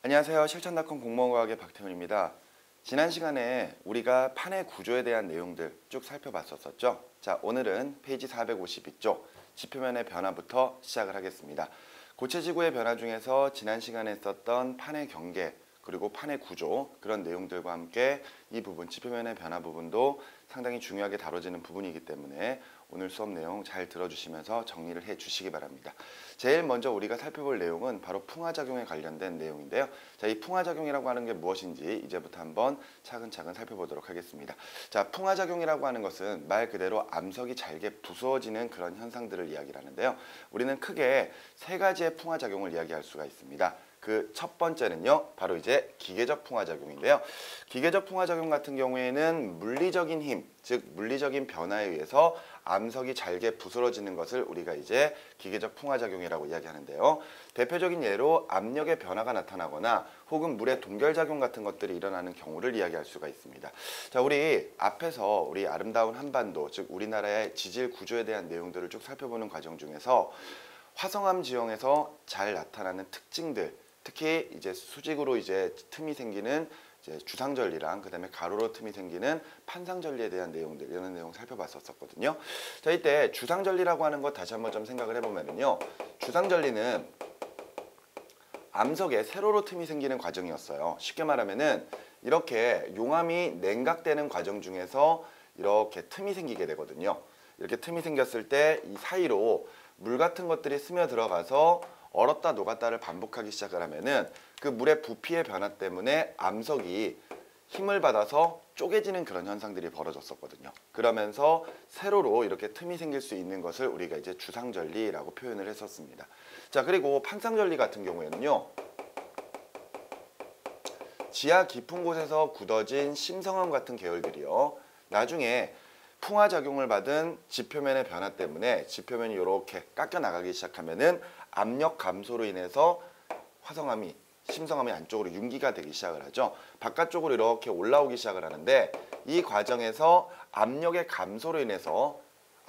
안녕하세요. 실천닷컴 공무원과학의 박태훈입니다. 지난 시간에 우리가 판의 구조에 대한 내용들 쭉 살펴봤었죠. 자, 오늘은 페이지 452쪽 지표면의 변화부터 시작을 하겠습니다. 고체지구의 변화 중에서 지난 시간에 썼던 판의 경계 그리고 판의 구조 그런 내용들과 함께 이 부분 지표면의 변화 부분도 상당히 중요하게 다뤄지는 부분이기 때문에 오늘 수업 내용 잘 들어주시면서 정리를 해 주시기 바랍니다. 제일 먼저 우리가 살펴볼 내용은 바로 풍화작용에 관련된 내용인데요. 자, 이 풍화작용이라고 하는 게 무엇인지 이제부터 한번 차근차근 살펴보도록 하겠습니다. 자, 풍화작용이라고 하는 것은 말 그대로 암석이 잘게 부수어지는 그런 현상들을 이야기를 하는데요. 우리는 크게 세 가지의 풍화작용을 이야기할 수가 있습니다. 그 첫 번째는요, 바로 이제 기계적 풍화작용인데요. 기계적 풍화작용 같은 경우에는 물리적인 힘, 즉 물리적인 변화에 의해서 암석이 잘게 부스러지는 것을 우리가 이제 기계적 풍화작용이라고 이야기하는데요. 대표적인 예로 압력의 변화가 나타나거나 혹은 물의 동결작용 같은 것들이 일어나는 경우를 이야기할 수가 있습니다. 자, 우리 앞에서 우리 아름다운 한반도, 즉 우리나라의 지질 구조에 대한 내용들을 쭉 살펴보는 과정 중에서 화성암 지형에서 잘 나타나는 특징들, 특히 이제 수직으로 이제 틈이 생기는 이제 주상절리랑 그다음에 가로로 틈이 생기는 판상절리에 대한 내용들, 이런 내용 살펴봤었거든요. 자, 이때 주상절리라고 하는 것 다시 한번 좀 생각을 해보면요, 주상절리는 암석에 세로로 틈이 생기는 과정이었어요. 쉽게 말하면은 이렇게 용암이 냉각되는 과정 중에서 이렇게 틈이 생기게 되거든요. 이렇게 틈이 생겼을 때 이 사이로 물 같은 것들이 스며들어가서 얼었다 녹았다를 반복하기 시작을 하면은 그 물의 부피의 변화 때문에 암석이 힘을 받아서 쪼개지는 그런 현상들이 벌어졌었거든요. 그러면서 세로로 이렇게 틈이 생길 수 있는 것을 우리가 이제 주상절리라고 표현을 했었습니다. 자, 그리고 판상절리 같은 경우에는요, 지하 깊은 곳에서 굳어진 심성암 같은 계열들이요, 나중에 풍화작용을 받은 지표면의 변화 때문에 지표면이 이렇게 깎여 나가기 시작하면은 압력 감소로 인해서 화성암이, 심성암이 안쪽으로 융기가 되기 시작을 하죠. 바깥쪽으로 이렇게 올라오기 시작을 하는데 이 과정에서 압력의 감소로 인해서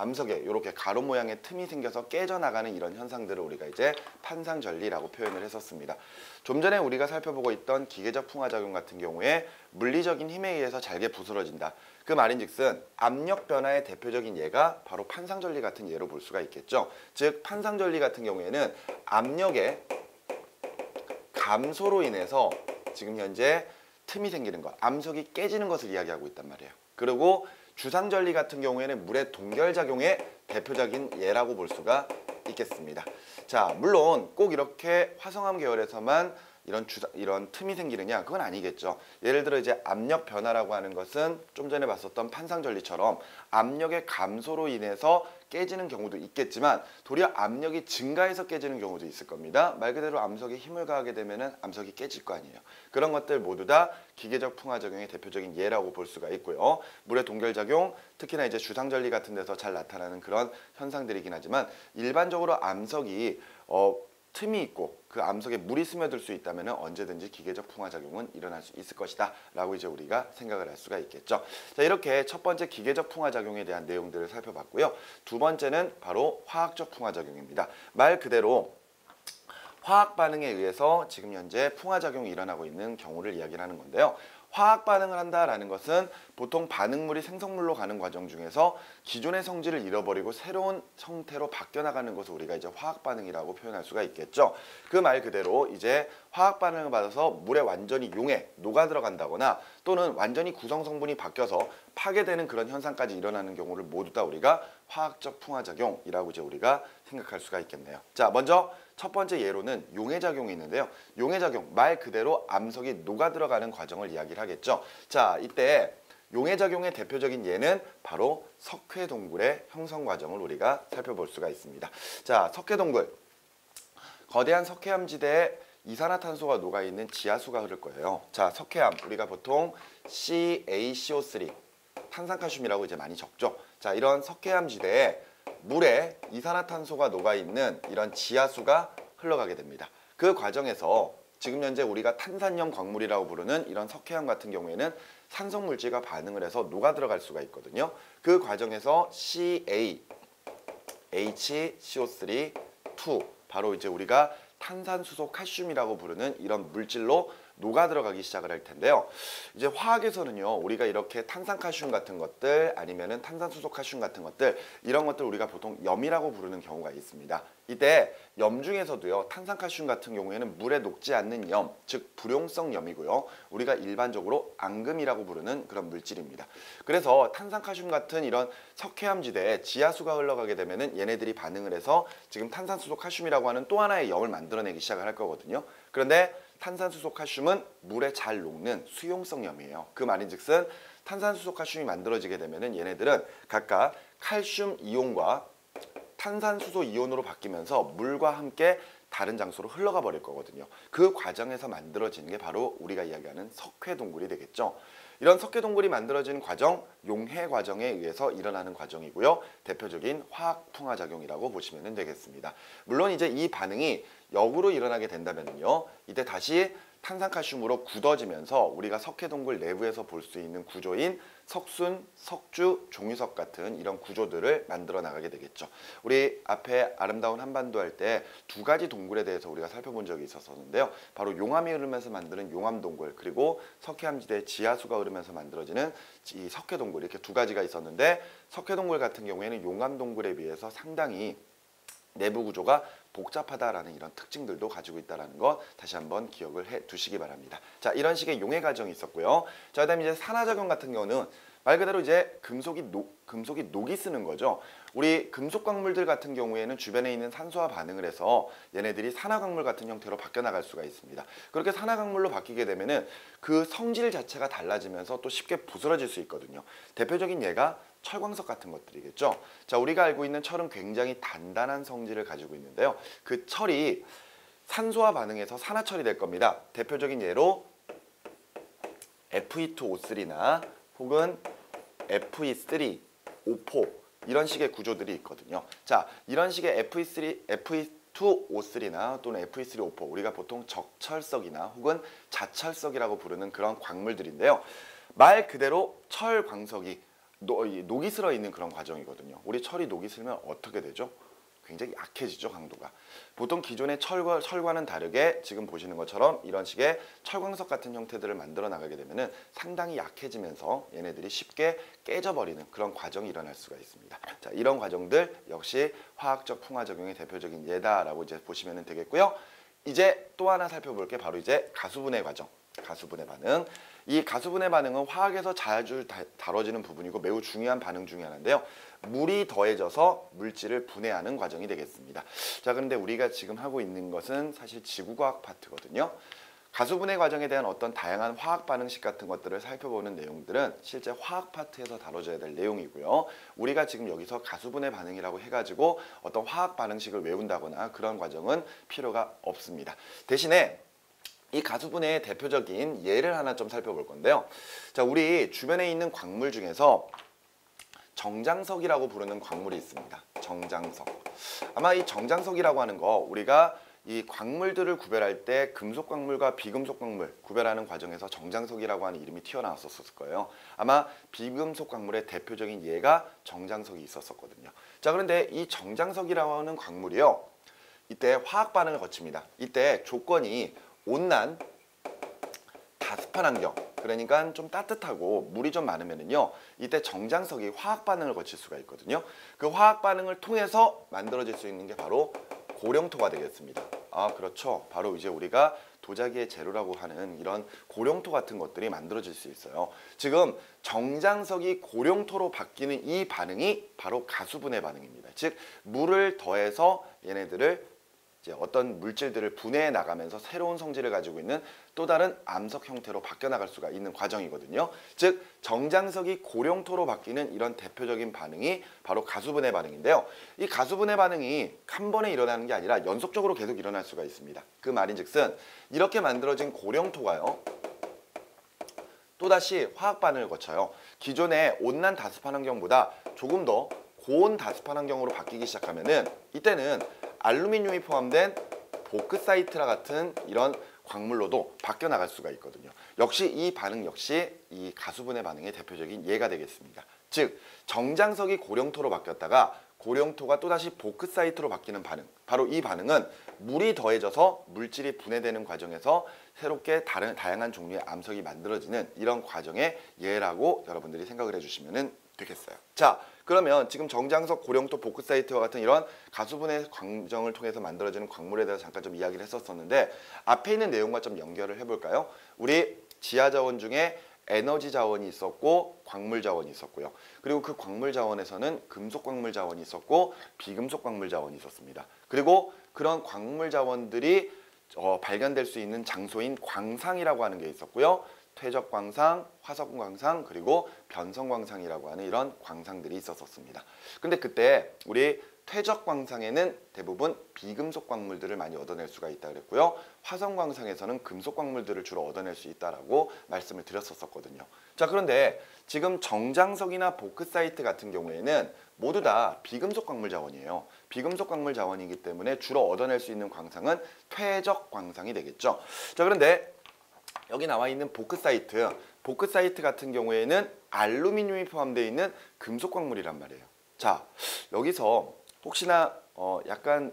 암석에 이렇게 가로 모양의 틈이 생겨서 깨져나가는 이런 현상들을 우리가 이제 판상절리라고 표현을 했었습니다. 좀 전에 우리가 살펴보고 있던 기계적 풍화작용 같은 경우에 물리적인 힘에 의해서 잘게 부스러진다. 그 말인즉슨 압력 변화의 대표적인 예가 바로 판상절리 같은 예로 볼 수가 있겠죠. 즉 판상절리 같은 경우에는 압력의 감소로 인해서 지금 현재 틈이 생기는 것, 암석이 깨지는 것을 이야기하고 있단 말이에요. 그리고 주상절리 같은 경우에는 물의 동결작용의 대표적인 예라고 볼 수가 있겠습니다. 자, 물론 꼭 이렇게 화성암 계열에서만 이런 틈이 생기느냐, 그건 아니겠죠. 예를 들어 이제 압력 변화라고 하는 것은 좀 전에 봤었던 판상절리처럼 압력의 감소로 인해서 깨지는 경우도 있겠지만 도리어 압력이 증가해서 깨지는 경우도 있을 겁니다. 말 그대로 암석에 힘을 가하게 되면은 암석이 깨질 거 아니에요. 그런 것들 모두 다 기계적 풍화작용의 대표적인 예라고 볼 수가 있고요. 물의 동결작용, 특히나 이제 주상절리 같은 데서 잘 나타나는 그런 현상들이긴 하지만 일반적으로 암석이 틈이 있고 그 암석에 물이 스며들 수 있다면 언제든지 기계적 풍화작용은 일어날 수 있을 것이다 라고 이제 우리가 생각을 할 수가 있겠죠. 자, 이렇게 첫 번째 기계적 풍화작용에 대한 내용들을 살펴봤고요. 두 번째는 바로 화학적 풍화작용입니다. 말 그대로 화학 반응에 의해서 지금 현재 풍화작용이 일어나고 있는 경우를 이야기를 하는 건데요. 화학 반응을 한다라는 것은 보통 반응물이 생성물로 가는 과정 중에서 기존의 성질을 잃어버리고 새로운 형태로 바뀌어 나가는 것을 우리가 이제 화학 반응이라고 표현할 수가 있겠죠. 그 말 그대로 이제 화학 반응을 받아서 물에 완전히 용해 녹아 들어간다거나 또는 완전히 구성 성분이 바뀌어서 파괴되는 그런 현상까지 일어나는 경우를 모두 다 우리가 화학적 풍화작용이라고 이제 우리가 생각할 수가 있겠네요. 자, 먼저 첫 번째 예로는 용해작용이 있는데요. 용해작용, 말 그대로 암석이 녹아 들어가는 과정을 이야기를 하겠죠. 자, 이때 용해작용의 대표적인 예는 바로 석회동굴의 형성 과정을 우리가 살펴볼 수가 있습니다. 자, 석회동굴, 거대한 석회암지대에 이산화탄소가 녹아있는 지하수가 흐를 거예요. 자, 석회암, 우리가 보통 CaCO3, 탄산칼슘이라고 이제 많이 적죠. 자, 이런 석회암지대에 물에 이산화탄소가 녹아있는 이런 지하수가 흘러가게 됩니다. 그 과정에서 지금 현재 우리가 탄산염 광물이라고 부르는 이런 석회암 같은 경우에는 산성물질과 반응을 해서 녹아 들어갈 수가 있거든요. 그 과정에서 CaHCO3, 2, 바로 이제 우리가 탄산수소 칼슘이라고 부르는 이런 물질로 녹아 들어가기 시작을 할 텐데요. 이제 화학에서는요, 우리가 이렇게 탄산칼슘 같은 것들 아니면은 탄산수소 칼슘 같은 것들, 이런 것들 우리가 보통 염이라고 부르는 경우가 있습니다. 이때 염 중에서도요, 탄산칼슘 같은 경우에는 물에 녹지 않는 염, 즉 불용성 염이고요, 우리가 일반적으로 앙금이라고 부르는 그런 물질입니다. 그래서 탄산칼슘 같은 이런 석회암지대에 지하수가 흘러가게 되면은 얘네들이 반응을 해서 지금 탄산수소 칼슘이라고 하는 또 하나의 염을 만들어내기 시작을 할 거거든요. 그런데 탄산수소 칼슘은 물에 잘 녹는 수용성 염이에요. 그 말인즉슨 탄산수소 칼슘이 만들어지게 되면은 얘네들은 각각 칼슘 이온과 탄산수소 이온으로 바뀌면서 물과 함께 다른 장소로 흘러가 버릴 거거든요. 그 과정에서 만들어지는 게 바로 우리가 이야기하는 석회동굴이 되겠죠. 이런 석회동굴이 만들어지는 과정, 용해 과정에 의해서 일어나는 과정이고요. 대표적인 화학풍화작용이라고 보시면 되겠습니다. 물론 이제 이 반응이 역으로 일어나게 된다면요, 이때 다시 탄산칼슘으로 굳어지면서 우리가 석회동굴 내부에서 볼 수 있는 구조인 석순, 석주, 종유석 같은 이런 구조들을 만들어 나가게 되겠죠. 우리 앞에 아름다운 한반도 할 때 두 가지 동굴에 대해서 우리가 살펴본 적이 있었는데요. 바로 용암이 흐르면서 만드는 용암동굴, 그리고 석회암지대 지하수가 흐르면서 만들어지는 이 석회동굴, 이렇게 두 가지가 있었는데, 석회동굴 같은 경우에는 용암동굴에 비해서 상당히 내부 구조가 복잡하다라는 이런 특징들도 가지고 있다는 것 다시 한번 기억을 해 두시기 바랍니다. 자, 이런 식의 용해 과정이 있었고요. 자, 그다음에 이제 산화작용 같은 경우는 말 그대로 이제 금속이 녹이 쓰는 거죠. 우리 금속 광물들 같은 경우에는 주변에 있는 산소와 반응을 해서 얘네들이 산화광물 같은 형태로 바뀌어 나갈 수가 있습니다. 그렇게 산화광물로 바뀌게 되면은 그 성질 자체가 달라지면서 또 쉽게 부스러질 수 있거든요. 대표적인 예가 철광석 같은 것들이겠죠. 자, 우리가 알고 있는 철은 굉장히 단단한 성질을 가지고 있는데요. 그 철이 산소와 반응해서 산화철이 될 겁니다. 대표적인 예로 Fe2O3나 혹은 Fe3, O4 이런 식의 구조들이 있거든요. 자, 이런 식의 Fe2O3나 또는 Fe3O4, 우리가 보통 적철석이나 혹은 자철석이라고 부르는 그런 광물들인데요. 말 그대로 철광석이 녹이 슬어 있는 그런 과정이거든요. 우리 철이 녹이 슬면 어떻게 되죠? 굉장히 약해지죠, 강도가. 보통 기존의 철과는 다르게 지금 보시는 것처럼 이런 식의 철광석 같은 형태들을 만들어 나가게 되면은 상당히 약해지면서 얘네들이 쉽게 깨져버리는 그런 과정이 일어날 수가 있습니다. 자, 이런 과정들 역시 화학적 풍화작용의 대표적인 예다라고 이제 보시면 되겠고요. 이제 또 하나 살펴볼 게 바로 이제 가수분해 과정, 가수분해 반응. 이 가수분해 반응은 화학에서 자주 다뤄지는 부분이고 매우 중요한 반응 중에 하나인데요. 물이 더해져서 물질을 분해하는 과정이 되겠습니다. 자, 그런데 우리가 지금 하고 있는 것은 사실 지구과학 파트거든요. 가수분해 과정에 대한 어떤 다양한 화학 반응식 같은 것들을 살펴보는 내용들은 실제 화학 파트에서 다뤄져야 될 내용이고요. 우리가 지금 여기서 가수분해 반응이라고 해가지고 어떤 화학 반응식을 외운다거나 그런 과정은 필요가 없습니다. 대신에 이 가수분해의 대표적인 예를 하나 좀 살펴볼 건데요. 자, 우리 주변에 있는 광물 중에서 정장석이라고 부르는 광물이 있습니다. 정장석. 아마 이 정장석이라고 하는 거 우리가 이 광물들을 구별할 때 금속 광물과 비금속 광물 구별하는 과정에서 정장석이라고 하는 이름이 튀어나왔었을 거예요. 아마 비금속 광물의 대표적인 예가 정장석이 있었거든요. 자, 그런데 이 정장석이라고 하는 광물이요, 이때 화학 반응을 거칩니다. 이때 조건이 온난 다습한 환경, 그러니까 좀 따뜻하고 물이 좀 많으면요, 이때 정장석이 화학 반응을 거칠 수가 있거든요. 그 화학 반응을 통해서 만들어질 수 있는 게 바로 고령토가 되겠습니다. 아, 그렇죠. 바로 이제 우리가 도자기의 재료라고 하는 이런 고령토 같은 것들이 만들어질 수 있어요. 지금 정장석이 고령토로 바뀌는 이 반응이 바로 가수분해 반응입니다. 즉, 물을 더해서 얘네들을 어떤 물질들을 분해해 나가면서 새로운 성질을 가지고 있는 또 다른 암석 형태로 바뀌어 나갈 수가 있는 과정이거든요. 즉, 정장석이 고령토로 바뀌는 이런 대표적인 반응이 바로 가수분해 반응인데요. 이 가수분해 반응이 한 번에 일어나는 게 아니라 연속적으로 계속 일어날 수가 있습니다. 그 말인즉슨 이렇게 만들어진 고령토가요, 또다시 화학 반응을 거쳐요. 기존의 온난 다습한 환경보다 조금 더 고온 다습한 환경으로 바뀌기 시작하면은 이때는 알루미늄이 포함된 보크사이트라 같은 이런 광물로도 바뀌어 나갈 수가 있거든요. 역시 이 반응 역시 이 가수분해 반응의 대표적인 예가 되겠습니다. 즉, 정장석이 고령토로 바뀌었다가 고령토가 또다시 보크사이트로 바뀌는 반응, 바로 이 반응은 물이 더해져서 물질이 분해되는 과정에서 새롭게 다양한 종류의 암석이 만들어지는 이런 과정의 예라고 여러분들이 생각을 해주시면 되겠어요. 자, 그러면 지금 정장석, 고령토, 보크사이트와 같은 이런 가수분해 과정을 통해서 만들어지는 광물에 대해서 잠깐 좀 이야기를 했었는데 앞에 있는 내용과 좀 연결을 해볼까요? 우리 지하 자원 중에 에너지 자원이 있었고 광물 자원이 있었고요. 그리고 그 광물 자원에서는 금속 광물 자원이 있었고 비금속 광물 자원이 있었습니다. 그리고 그런 광물 자원들이 발견될 수 있는 장소인 광상이라고 하는 게 있었고요. 퇴적 광상, 화석 광상, 그리고 변성 광상이라고 하는 이런 광상들이 있었습니다. 근데 그때 우리 퇴적 광상에는 대부분 비금속 광물들을 많이 얻어낼 수가 있다 그랬고요. 화성 광상에서는 금속 광물들을 주로 얻어낼 수 있다라고 말씀을 드렸었거든요. 자, 그런데 지금 정장석이나 보크사이트 같은 경우에는 모두 다 비금속 광물 자원이에요. 비금속 광물 자원이기 때문에 주로 얻어낼 수 있는 광상은 퇴적 광상이 되겠죠. 자, 그런데 여기 나와 있는 보크사이트 같은 경우에는 알루미늄이 포함되어 있는 금속 광물이란 말이에요. 자, 여기서 혹시나 약간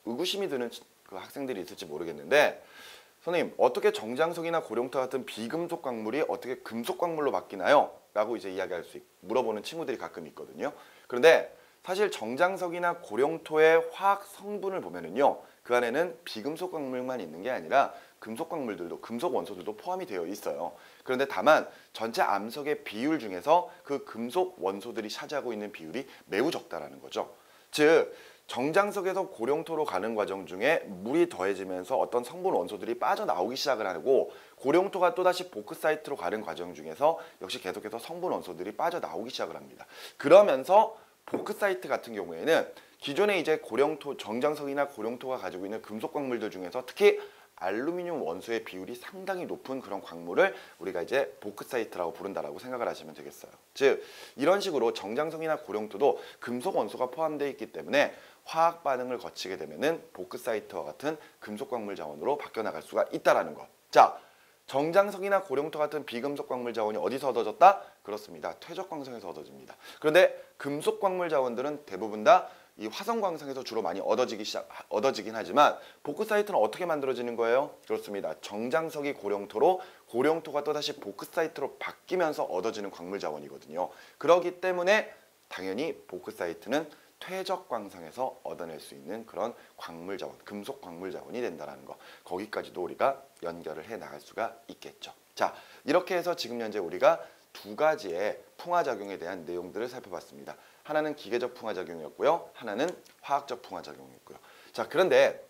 의구심이 드는 그 학생들이 있을지 모르겠는데, 선생님 어떻게 정장석이나 고령토 같은 비금속 광물이 어떻게 금속 광물로 바뀌나요? 라고 이제 물어보는 친구들이 가끔 있거든요. 그런데 사실 정장석이나 고령토의 화학 성분을 보면은요, 그 안에는 비금속 광물만 있는 게 아니라 금속 광물들도, 금속 원소들도 포함이 되어 있어요. 그런데 다만 전체 암석의 비율 중에서 그 금속 원소들이 차지하고 있는 비율이 매우 적다라는 거죠. 즉 정장석에서 고령토로 가는 과정 중에 물이 더해지면서 어떤 성분 원소들이 빠져나오기 시작을 하고, 고령토가 또다시 보크사이트로 가는 과정 중에서 역시 계속해서 성분 원소들이 빠져나오기 시작을 합니다. 그러면서 보크사이트 같은 경우에는 기존에 이제 정장석이나 고령토가 가지고 있는 금속 광물들 중에서 특히 알루미늄 원소의 비율이 상당히 높은 그런 광물을 우리가 이제 보크사이트라고 부른다라고 생각을 하시면 되겠어요. 즉 이런 식으로 정장석이나 고령토도 금속 원소가 포함되어 있기 때문에 화학 반응을 거치게 되면은 보크사이트와 같은 금속 광물 자원으로 바뀌어 나갈 수가 있다라는 것. 자, 정장석이나 고령토 같은 비금속 광물 자원이 어디서 얻어졌다? 그렇습니다. 퇴적 광성에서 얻어집니다. 그런데 금속 광물 자원들은 대부분 다 이 화성 광상에서 주로 많이 얻어지긴 하지만 보크사이트는 어떻게 만들어지는 거예요? 그렇습니다. 정장석이 고령토로, 고령토가 또다시 보크사이트로 바뀌면서 얻어지는 광물 자원이거든요. 그렇기 때문에 당연히 보크사이트는 퇴적 광상에서 얻어낼 수 있는 그런 광물 자원, 금속 광물 자원이 된다는 거. 거기까지도 우리가 연결을 해 나갈 수가 있겠죠. 자, 이렇게 해서 지금 현재 우리가 두 가지의 풍화작용에 대한 내용들을 살펴봤습니다. 하나는 기계적 풍화작용이었고요. 하나는 화학적 풍화작용이었고요. 자, 그런데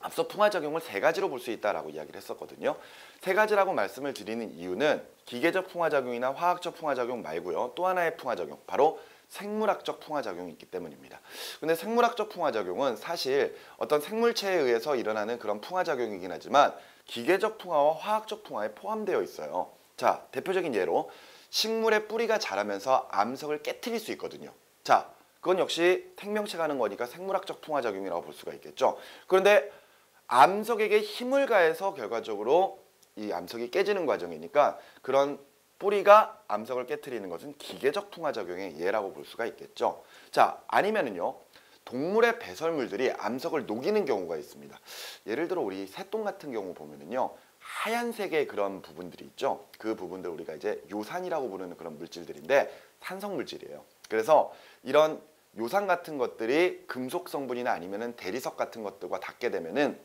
앞서 풍화작용을 세 가지로 볼 수 있다라고 이야기를 했었거든요. 세 가지라고 말씀을 드리는 이유는 기계적 풍화작용이나 화학적 풍화작용 말고요. 또 하나의 풍화작용, 바로 생물학적 풍화작용이 있기 때문입니다. 근데 생물학적 풍화작용은 사실 어떤 생물체에 의해서 일어나는 그런 풍화작용이긴 하지만 기계적 풍화와 화학적 풍화에 포함되어 있어요. 자, 대표적인 예로 식물의 뿌리가 자라면서 암석을 깨트릴 수 있거든요. 자, 그건 역시 생명체가 하는 거니까 생물학적 풍화작용이라고 볼 수가 있겠죠. 그런데 암석에게 힘을 가해서 결과적으로 이 암석이 깨지는 과정이니까 그런 뿌리가 암석을 깨트리는 것은 기계적 풍화작용의 예라고 볼 수가 있겠죠. 자, 아니면은요, 동물의 배설물들이 암석을 녹이는 경우가 있습니다. 예를 들어 우리 새똥 같은 경우 보면은요, 하얀색의 그런 부분들이 있죠. 그 부분들 우리가 이제 요산이라고 부르는 그런 물질들인데 산성 물질이에요. 그래서 이런 요산 같은 것들이 금속 성분이나 아니면은 대리석 같은 것들과 닿게 되면은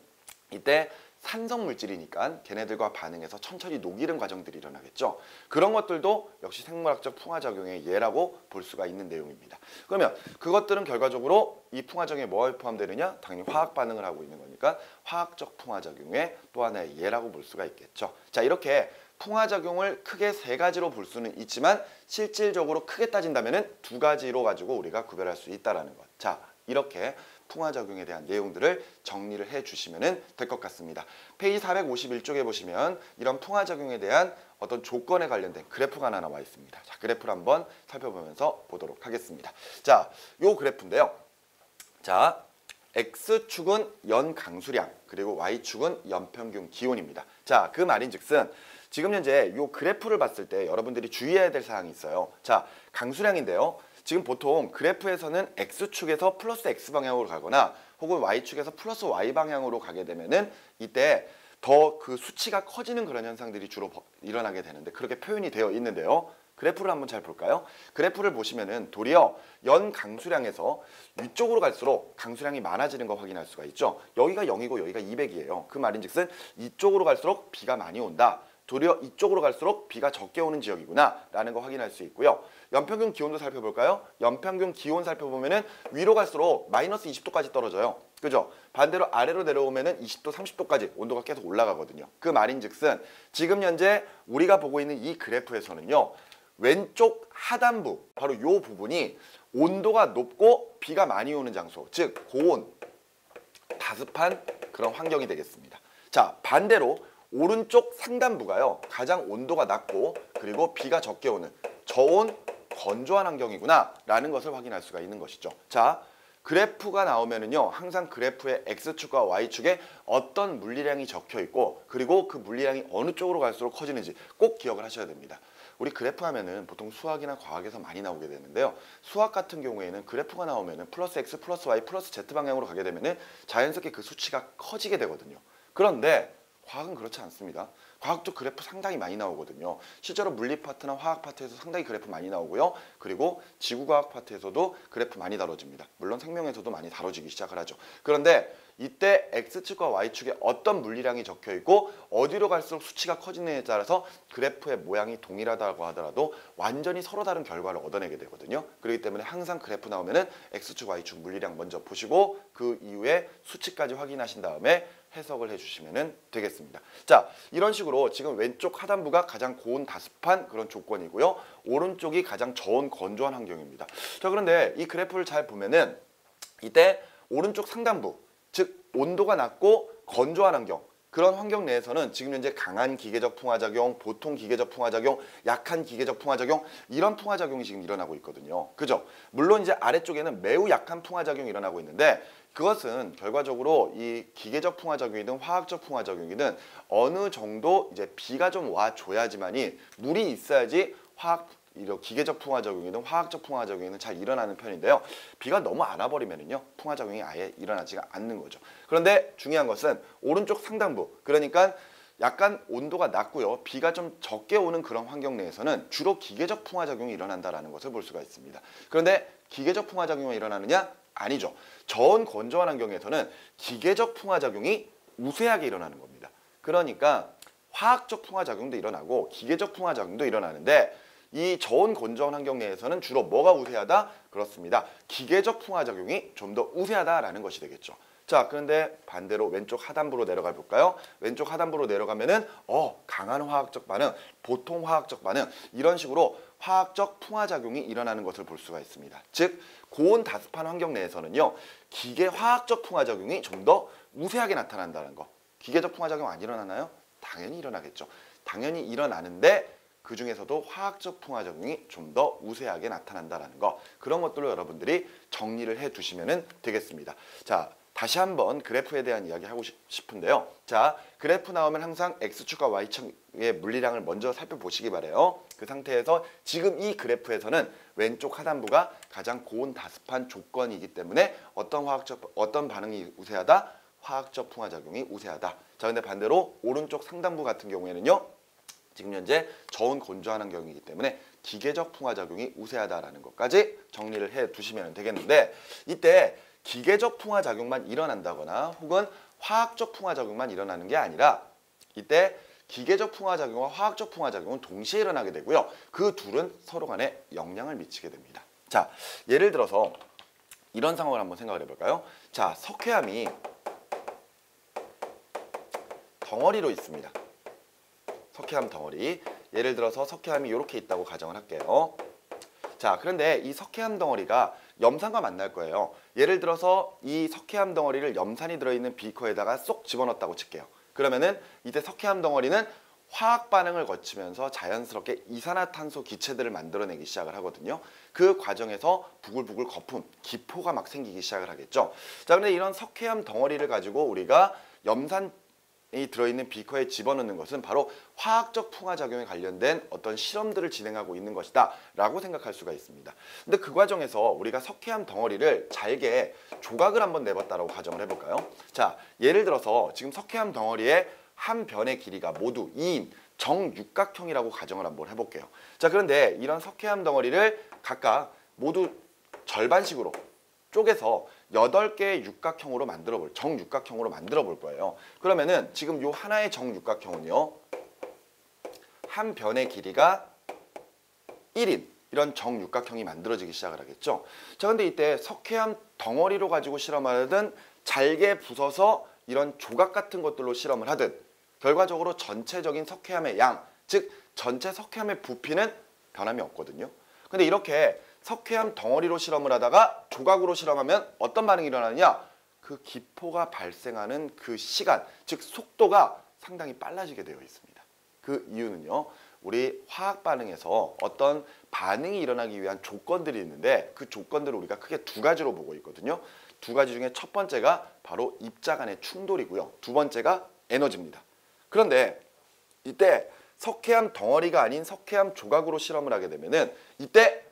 이때 산성 물질이니까 걔네들과 반응해서 천천히 녹이는 과정들이 일어나겠죠. 그런 것들도 역시 생물학적 풍화작용의 예라고 볼 수가 있는 내용입니다. 그러면 그것들은 결과적으로 이 풍화작용에 뭐가 포함되느냐? 당연히 화학 반응을 하고 있는 거니까 화학적 풍화작용의 또 하나의 예라고 볼 수가 있겠죠. 자, 이렇게 풍화작용을 크게 세 가지로 볼 수는 있지만 실질적으로 크게 따진다면 두 가지로 가지고 우리가 구별할 수 있다는 것. 자, 이렇게 풍화작용에 대한 내용들을 정리를 해주시면 될 것 같습니다. 페이지 451쪽에 보시면 이런 풍화작용에 대한 어떤 조건에 관련된 그래프가 하나 나와 있습니다. 자, 그래프를 한번 살펴보면서 보도록 하겠습니다. 자, 요 그래프인데요. 자, X축은 연강수량, 그리고 Y축은 연평균 기온입니다. 자, 그 말인즉슨 지금 현재 요 그래프를 봤을 때 여러분들이 주의해야 될 사항이 있어요. 자, 강수량인데요. 지금 보통 그래프에서는 X축에서 플러스 X 방향으로 가거나 혹은 y축에서 플러스 y 방향으로 가게 되면은 이때 더 그 수치가 커지는 그런 현상들이 주로 일어나게 되는데 그렇게 표현이 되어 있는데요. 그래프를 한번 잘 볼까요? 그래프를 보시면은 도리어 연 강수량에서 위쪽으로 갈수록 강수량이 많아지는 거 확인할 수가 있죠. 여기가 0이고 여기가 200이에요. 그 말인즉슨 이쪽으로 갈수록 비가 많이 온다. 도리어 이쪽으로 갈수록 비가 적게 오는 지역이구나 라는 거 확인할 수 있고요. 연평균 기온도 살펴볼까요? 연평균 기온 살펴보면은 위로 갈수록 마이너스 20도까지 떨어져요. 그죠? 반대로 아래로 내려오면은 20도, 30도까지 온도가 계속 올라가거든요. 그 말인즉슨 지금 현재 우리가 보고 있는 이 그래프에서는요. 왼쪽 하단부, 바로 요 부분이 온도가 높고 비가 많이 오는 장소, 즉 고온, 다습한 그런 환경이 되겠습니다. 자, 반대로 오른쪽 상단부가요. 가장 온도가 낮고 그리고 비가 적게 오는 저온, 건조한 환경이구나 라는 것을 확인할 수가 있는 것이죠. 자, 그래프가 나오면은요. 항상 그래프의 X축과 Y축에 어떤 물리량이 적혀 있고 그리고 그 물리량이 어느 쪽으로 갈수록 커지는지 꼭 기억을 하셔야 됩니다. 우리 그래프 하면은 보통 수학이나 과학에서 많이 나오게 되는데요. 수학 같은 경우에는 그래프가 나오면은 플러스 X, 플러스 Y, 플러스 Z 방향으로 가게 되면은 자연스럽게 그 수치가 커지게 되거든요. 그런데 과학은 그렇지 않습니다. 과학도 그래프 상당히 많이 나오거든요. 실제로 물리 파트나 화학 파트에서 상당히 그래프 많이 나오고요. 그리고 지구과학 파트에서도 그래프 많이 다뤄집니다. 물론 생명에서도 많이 다뤄지기 시작을 하죠. 그런데 이때 X축과 Y축에 어떤 물리량이 적혀 있고 어디로 갈수록 수치가 커지느냐에 따라서 그래프의 모양이 동일하다고 하더라도 완전히 서로 다른 결과를 얻어내게 되거든요. 그렇기 때문에 항상 그래프 나오면은 X축, Y축 물리량 먼저 보시고 그 이후에 수치까지 확인하신 다음에 해석을 해주시면 되겠습니다. 자, 이런 식으로 지금 왼쪽 하단부가 가장 고온 다습한 그런 조건이고요. 오른쪽이 가장 저온 건조한 환경입니다. 자, 그런데 이 그래프를 잘 보면은 이때 오른쪽 상단부, 즉 온도가 낮고 건조한 환경, 그런 환경 내에서는 지금 현재 강한 기계적 풍화작용, 보통 기계적 풍화작용, 약한 기계적 풍화작용 이런 풍화작용이 지금 일어나고 있거든요. 그죠? 물론 이제 아래쪽에는 매우 약한 풍화작용이 일어나고 있는데 그것은 결과적으로 이 기계적 풍화작용이든 화학적 풍화작용이든 어느 정도 이제 비가 좀 와줘야지만이 물이 있어야지 이런 기계적 풍화작용이든 화학적 풍화작용이든 잘 일어나는 편인데요. 비가 너무 안 와버리면은요 풍화작용이 아예 일어나지가 않는 거죠. 그런데 중요한 것은 오른쪽 상단부, 그러니까 약간 온도가 낮고요. 비가 좀 적게 오는 그런 환경 내에서는 주로 기계적 풍화작용이 일어난다는 것을 볼 수가 있습니다. 그런데 기계적 풍화작용이 일어나느냐? 아니죠. 저온 건조한 환경에서는 기계적 풍화작용이 우세하게 일어나는 겁니다. 그러니까 화학적 풍화작용도 일어나고 기계적 풍화작용도 일어나는데 이 저온 건조한 환경 내에서는 주로 뭐가 우세하다? 그렇습니다. 기계적 풍화작용이 좀 더 우세하다라는 것이 되겠죠. 자, 그런데 반대로 왼쪽 하단부로 내려가 볼까요? 왼쪽 하단부로 내려가면은 강한 화학적 반응, 보통 화학적 반응 이런 식으로 화학적 풍화작용이 일어나는 것을 볼 수가 있습니다. 즉 고온 다습한 환경 내에서는요 기계 화학적 풍화작용이 좀 더 우세하게 나타난다는 거. 기계적 풍화작용 안 일어나나요? 당연히 일어나겠죠. 당연히 일어나는데 그 중에서도 화학적 풍화작용이 좀 더 우세하게 나타난다는 거. 그런 것들로 여러분들이 정리를 해 두시면 되겠습니다. 자, 다시 한번 그래프에 대한 이야기 하고 싶은데요. 자, 그래프 나오면 항상 X축과 Y축의 물리량을 먼저 살펴보시기 바래요. 그 상태에서 지금 이 그래프에서는 왼쪽 하단부가 가장 고온 다습한 조건이기 때문에 어떤 반응이 우세하다? 화학적 풍화작용이 우세하다. 자, 근데 반대로 오른쪽 상단부 같은 경우에는요. 지금 현재 저온 건조한 환경이기 때문에 기계적 풍화작용이 우세하다라는 것까지 정리를 해 두시면 되겠는데 이때 기계적 풍화작용만 일어난다거나 혹은 화학적 풍화작용만 일어나는 게 아니라 이때 기계적 풍화작용과 화학적 풍화작용은 동시에 일어나게 되고요. 그 둘은 서로 간에 영향을 미치게 됩니다. 자, 예를 들어서 이런 상황을 한번 생각을 해볼까요? 자, 석회암이 덩어리로 있습니다. 석회암 덩어리. 예를 들어서 석회암이 이렇게 있다고 가정을 할게요. 자, 그런데 이 석회암 덩어리가 염산과 만날 거예요. 예를 들어서 이 석회암 덩어리를 염산이 들어있는 비커에다가 쏙 집어넣었다고 칠게요. 그러면은 이때 석회암 덩어리는 화학 반응을 거치면서 자연스럽게 이산화탄소 기체들을 만들어내기 시작을 하거든요. 그 과정에서 부글부글 거품, 기포가 막 생기기 시작을 하겠죠. 자, 근데 이런 석회암 덩어리를 가지고 우리가 염산 들어있는 비커에 집어넣는 것은 바로 화학적 풍화작용에 관련된 어떤 실험들을 진행하고 있는 것이다 라고 생각할 수가 있습니다. 근데 그 과정에서 우리가 석회암 덩어리를 잘게 조각을 한번 내봤다라고 가정을 해볼까요? 자, 예를 들어서 지금 석회암 덩어리의 한 변의 길이가 모두 2인 정육각형이라고 가정을 한번 해볼게요. 자, 그런데 이런 석회암 덩어리를 각각 모두 절반씩으로 쪼개서 8개의 육각형으로 정육각형으로 만들어 볼 거예요. 그러면은 지금 요 하나의 정육각형은요, 한 변의 길이가 1인 이런 정육각형이 만들어지기 시작을 하겠죠. 자, 근데 이때 석회암 덩어리로 가지고 실험을 하든 잘게 부숴서 이런 조각 같은 것들로 실험을 하든 결과적으로 전체적인 석회암의 양, 즉 전체 석회암의 부피는 변함이 없거든요. 근데 이렇게 석회암 덩어리로 실험을 하다가 조각으로 실험하면 어떤 반응이 일어나느냐? 그 기포가 발생하는 그 시간, 즉 속도가 상당히 빨라지게 되어 있습니다. 그 이유는요, 우리 화학 반응에서 어떤 반응이 일어나기 위한 조건들이 있는데 그 조건들을 우리가 크게 두 가지로 보고 있거든요. 두 가지 중에 첫 번째가 바로 입자 간의 충돌이고요. 두 번째가 에너지입니다. 그런데 이때 석회암 덩어리가 아닌 석회암 조각으로 실험을 하게 되면은 이때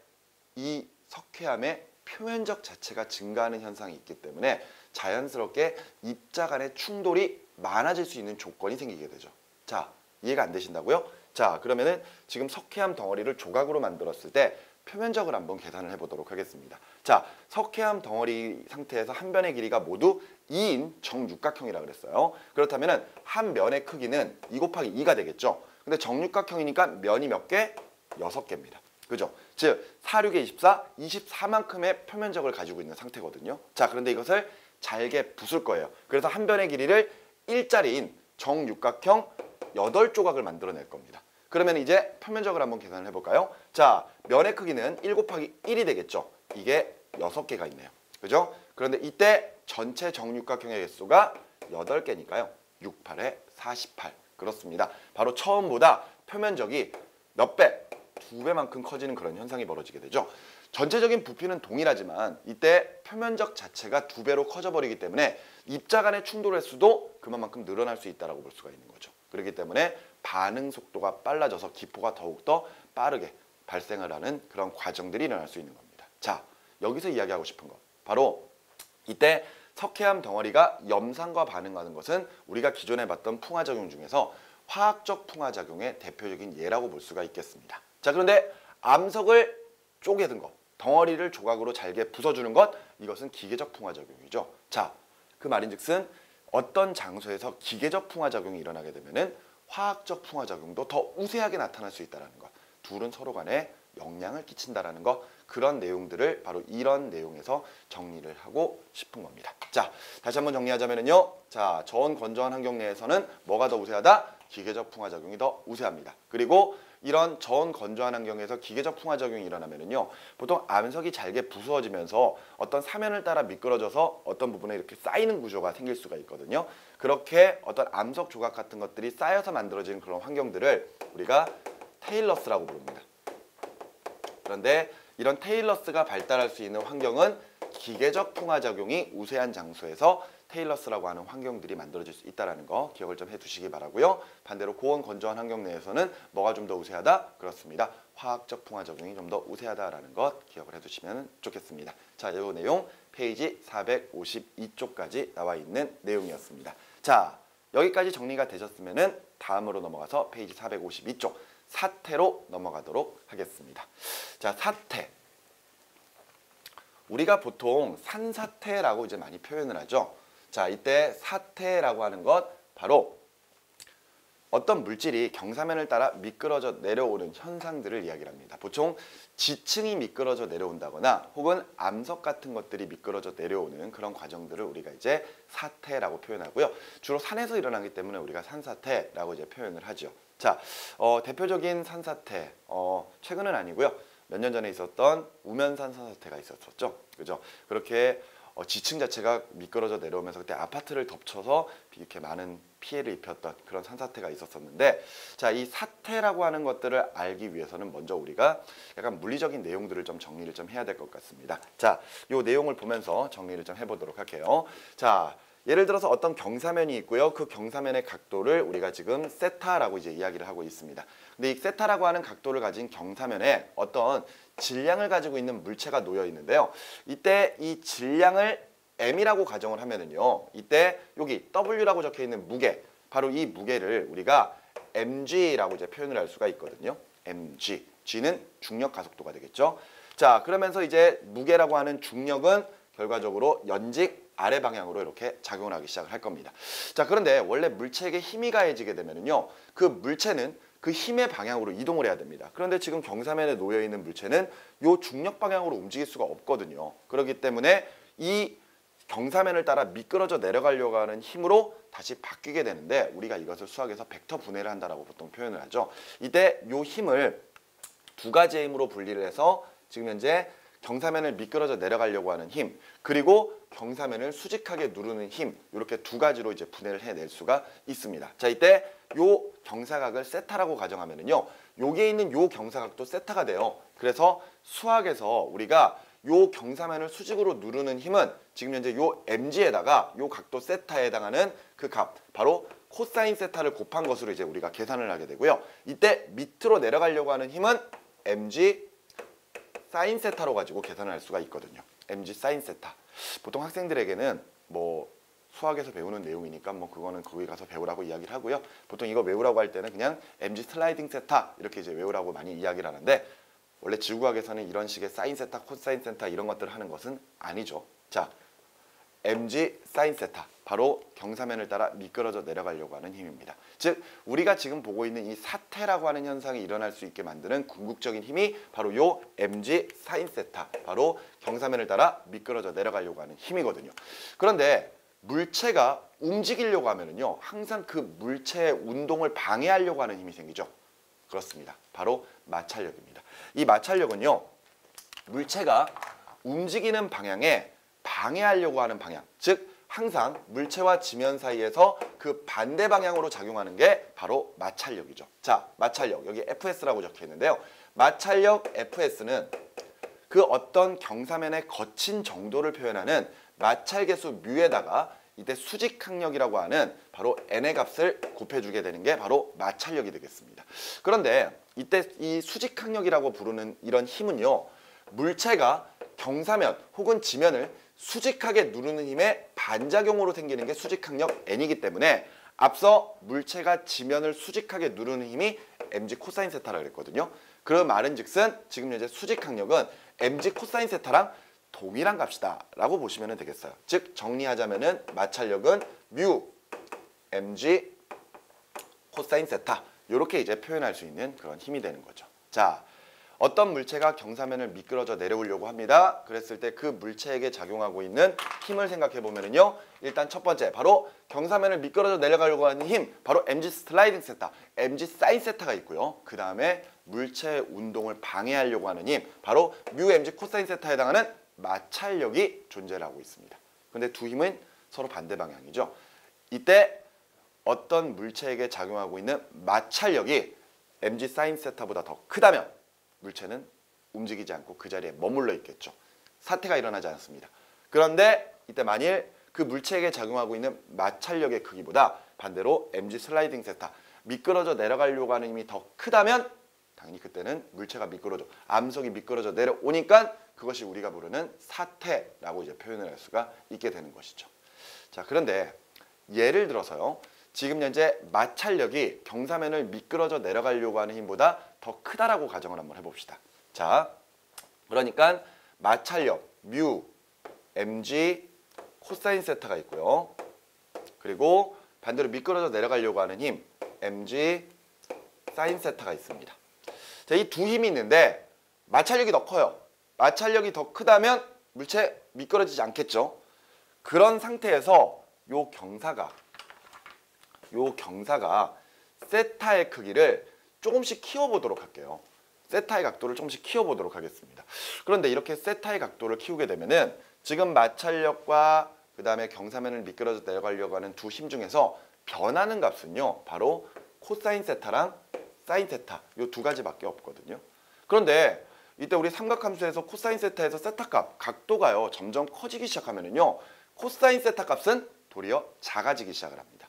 이 석회암의 표면적 자체가 증가하는 현상이 있기 때문에 자연스럽게 입자 간의 충돌이 많아질 수 있는 조건이 생기게 되죠. 자, 이해가 안 되신다고요? 자, 그러면은 지금 석회암 덩어리를 조각으로 만들었을 때 표면적을 한번 계산을 해보도록 하겠습니다. 자, 석회암 덩어리 상태에서 한 변의 길이가 모두 2인 정육각형이라고 그랬어요. 그렇다면 한 면의 크기는 2 곱하기 2가 되겠죠. 근데 정육각형이니까 면이 몇 개? 6개입니다. 그죠? 즉 4, 6에 24, 24만큼의 표면적을 가지고 있는 상태거든요. 자, 그런데 이것을 잘게 부술 거예요. 그래서 한 변의 길이를 1짜리인 정육각형 8조각을 만들어낼 겁니다. 그러면 이제 표면적을 한번 계산을 해볼까요? 자, 면의 크기는 1 곱하기 1이 되겠죠. 이게 6개가 있네요. 그죠? 그런데 이때 전체 정육각형의 개수가 8개니까요. 6, 8에 48. 그렇습니다. 바로 처음보다 표면적이 몇 배? 2배만큼 커지는 그런 현상이 벌어지게 되죠. 전체적인 부피는 동일하지만 이때 표면적 자체가 2배로 커져버리기 때문에 입자 간의 충돌 횟수도 그만큼 늘어날 수 있다고 볼 수가 있는 거죠. 그렇기 때문에 반응 속도가 빨라져서 기포가 더욱더 빠르게 발생을 하는 그런 과정들이 일어날 수 있는 겁니다. 자, 여기서 이야기하고 싶은 것 바로 이때 석회암 덩어리가 염산과 반응하는 것은 우리가 기존에 봤던 풍화작용 중에서 화학적 풍화작용의 대표적인 예라고 볼 수가 있겠습니다. 자, 그런데 암석을 쪼개든 것, 덩어리를 조각으로 잘게 부숴주는 것, 이것은 기계적 풍화작용이죠. 자, 그 말인즉슨 어떤 장소에서 기계적 풍화작용이 일어나게 되면은 화학적 풍화작용도 더 우세하게 나타날 수 있다는 것, 둘은 서로 간에 영향을 끼친다라는 것, 그런 내용들을 바로 이런 내용에서 정리를 하고 싶은 겁니다. 자, 다시 한번 정리하자면요. 자, 저온 건조한 환경 내에서는 뭐가 더 우세하다? 기계적 풍화작용이 더 우세합니다. 그리고 이런 저온 건조한 환경에서 기계적 풍화작용이 일어나면요, 보통 암석이 잘게 부수어지면서 어떤 사면을 따라 미끄러져서 어떤 부분에 이렇게 쌓이는 구조가 생길 수가 있거든요. 그렇게 어떤 암석 조각 같은 것들이 쌓여서 만들어지는 그런 환경들을 우리가 테일러스라고 부릅니다. 그런데 이런 테일러스가 발달할 수 있는 환경은 기계적 풍화작용이 우세한 장소에서 테일러스라고 하는 환경들이 만들어질 수 있다는 거 기억을 좀 해두시기 바라고요. 반대로 고온 건조한 환경 내에서는 뭐가 좀 더 우세하다? 그렇습니다. 화학적 풍화작용이 좀 더 우세하다라는 것 기억을 해두시면 좋겠습니다. 자, 이 내용 페이지 452쪽까지 나와 있는 내용이었습니다. 자, 여기까지 정리가 되셨으면 다음으로 넘어가서 페이지 452쪽 사태로 넘어가도록 하겠습니다. 자, 사태. 우리가 보통 산사태라고 이제 많이 표현을 하죠. 자, 이때 사태라고 하는 것 바로 어떤 물질이 경사면을 따라 미끄러져 내려오는 현상들을 이야기를 합니다. 보통 지층이 미끄러져 내려온다거나 혹은 암석 같은 것들이 미끄러져 내려오는 그런 과정들을 우리가 이제 사태라고 표현하고요. 주로 산에서 일어나기 때문에 우리가 산사태라고 이제 표현을 하죠. 자, 대표적인 산사태, 최근은 아니고요. 몇 년 전에 있었던 우면산 산사태가 있었죠. 그죠? 그렇게 지층 자체가 미끄러져 내려오면서 그때 아파트를 덮쳐서 이렇게 많은 피해를 입혔던 그런 산사태가 있었었는데, 자, 이 사태라고 하는 것들을 알기 위해서는 먼저 우리가 약간 물리적인 내용들을 좀 정리를 좀 해야 될 것 같습니다. 자, 이 내용을 보면서 정리를 좀 해보도록 할게요. 자, 예를 들어서 어떤 경사면이 있고요. 그 경사면의 각도를 우리가 지금 세타라고 이제 이야기를 하고 있습니다. 근데 이 세타라고 하는 각도를 가진 경사면에 어떤 질량을 가지고 있는 물체가 놓여 있는데요. 이때 이 질량을 m이라고 가정을 하면은요. 이때 여기 W라고 적혀 있는 무게, 바로 이 무게를 우리가 mg라고 이제 표현을 할 수가 있거든요. mg. g는 중력 가속도가 되겠죠. 자, 그러면서 이제 무게라고 하는 중력은 결과적으로 연직 아래 방향으로 이렇게 작용을 하기 시작을 할 겁니다. 자, 그런데 원래 물체에게 힘이 가해지게 되면은요. 그 물체는 그 힘의 방향으로 이동을 해야 됩니다. 그런데 지금 경사면에 놓여 있는 물체는 요 중력 방향으로 움직일 수가 없거든요. 그렇기 때문에 이 경사면을 따라 미끄러져 내려가려고 하는 힘으로 다시 바뀌게 되는데 우리가 이것을 수학에서 벡터 분해를 한다라고 보통 표현을 하죠. 이때 요 힘을 두 가지의 힘으로 분리를 해서 지금 현재 경사면을 미끄러져 내려가려고 하는 힘, 그리고 경사면을 수직하게 누르는 힘, 이렇게 두 가지로 이제 분해를 해낼 수가 있습니다. 자, 이때 요 경사각을 세타라고 가정하면은요, 여기에 있는 요 경사각도 세타가 돼요. 그래서 수학에서 우리가 요 경사면을 수직으로 누르는 힘은 지금 현재 요 mg에다가 요 각도 세타에 해당하는 그 값, 바로 코사인 세타를 곱한 것으로 이제 우리가 계산을 하게 되고요. 이때 밑으로 내려가려고 하는 힘은 mg 사인 세타로 가지고 계산을 할 수가 있거든요. mg 사인 세타. 보통 학생들에게는 뭐 수학에서 배우는 내용이니까 뭐 그거는 거기 가서 배우라고 이야기를 하고요. 보통 이거 외우라고 할 때는 그냥 mg 슬라이딩 세타 이렇게 이제 외우라고 많이 이야기를 하는데, 원래 지구과학에서는 이런 식의 사인 세타, 코사인 세타 이런 것들을 하는 것은 아니죠. 자, mg 사인 세타, 바로 경사면을 따라 미끄러져 내려가려고 하는 힘입니다. 즉 우리가 지금 보고 있는 이 사태라고 하는 현상이 일어날 수 있게 만드는 궁극적인 힘이 바로 요 mg 사인 세타, 바로 경사면을 따라 미끄러져 내려가려고 하는 힘이거든요. 그런데 물체가 움직이려고 하면은요, 항상 그 물체의 운동을 방해하려고 하는 힘이 생기죠. 그렇습니다. 바로 마찰력입니다. 이 마찰력은요, 물체가 움직이는 방향에 방해하려고 하는 방향, 즉 항상 물체와 지면 사이에서 그 반대 방향으로 작용하는 게 바로 마찰력이죠. 자, 마찰력, 여기 FS라고 적혀 있는데요. 마찰력 FS는 그 어떤 경사면의 거친 정도를 표현하는 마찰계수 뮤에다가 이때 수직항력이라고 하는 바로 n의 값을 곱해주게 되는 게 바로 마찰력이 되겠습니다. 그런데 이때 이 수직항력이라고 부르는 이런 힘은요, 물체가 경사면 혹은 지면을 수직하게 누르는 힘의 반작용으로 생기는 게 수직항력 n이기 때문에 앞서 물체가 지면을 수직하게 누르는 힘이 mg 코사인 세타라고 그랬거든요. 그 말은즉슨 지금 현재 수직항력은 mg 코사인 세타랑 동일한 값이다 라고 보시면 되겠어요. 즉 정리하자면은 마찰력은 뮤 mg 코사인 세타, 이렇게 이제 표현할 수 있는 그런 힘이 되는 거죠. 자, 어떤 물체가 경사면을 미끄러져 내려오려고 합니다. 그랬을 때 그 물체에게 작용하고 있는 힘을 생각해 보면은요, 일단 첫 번째 바로 경사면을 미끄러져 내려가려고 하는 힘, 바로 mg 슬라이딩 세타, mg 사인 세타가 있고요. 그 다음에 물체의 운동을 방해하려고 하는 힘, 바로 뮤 mg 코사인 세타에 해당하는 마찰력이 존재를 하고 있습니다. 근데 두 힘은 서로 반대 방향이죠. 이때 어떤 물체에게 작용하고 있는 마찰력이 mg 사인 세타보다 더 크다면 물체는 움직이지 않고 그 자리에 머물러 있겠죠. 사태가 일어나지 않습니다. 그런데 이때 만일 그 물체에게 작용하고 있는 마찰력의 크기보다 반대로 mg 슬라이딩 세타, 미끄러져 내려가려고 하는 힘이 더 크다면 당연히 그때는 물체가 미끄러져, 암석이 미끄러져 내려오니까 그것이 우리가 부르는 사태라고 이제 표현을 할 수가 있게 되는 것이죠. 자, 그런데 예를 들어서요, 지금 현재 마찰력이 경사면을 미끄러져 내려가려고 하는 힘보다 더 크다라고 가정을 한번 해봅시다. 자, 그러니까 마찰력 뮤 mg 코사인 세타가 있고요. 그리고 반대로 미끄러져 내려가려고 하는 힘 mg 사인 세타가 있습니다. 자, 이 두 힘이 있는데 마찰력이 더 커요. 마찰력이 더 크다면 물체 미끄러지지 않겠죠. 그런 상태에서 요 경사가 세타의 크기를 조금씩 키워보도록 할게요. 세타의 각도를 조금씩 키워보도록 하겠습니다. 그런데 이렇게 세타의 각도를 키우게 되면은 지금 마찰력과 그 다음에 경사면을 미끄러져 내려가려고 하는 두 힘 중에서 변하는 값은요, 바로 코사인 세타랑 사인 세타, 이 두 가지밖에 없거든요. 그런데 이때 우리 삼각함수에서 코사인 세타에서 세타 값, 각도가요 점점 커지기 시작하면은요, 코사인 세타 값은 도리어 작아지기 시작을 합니다.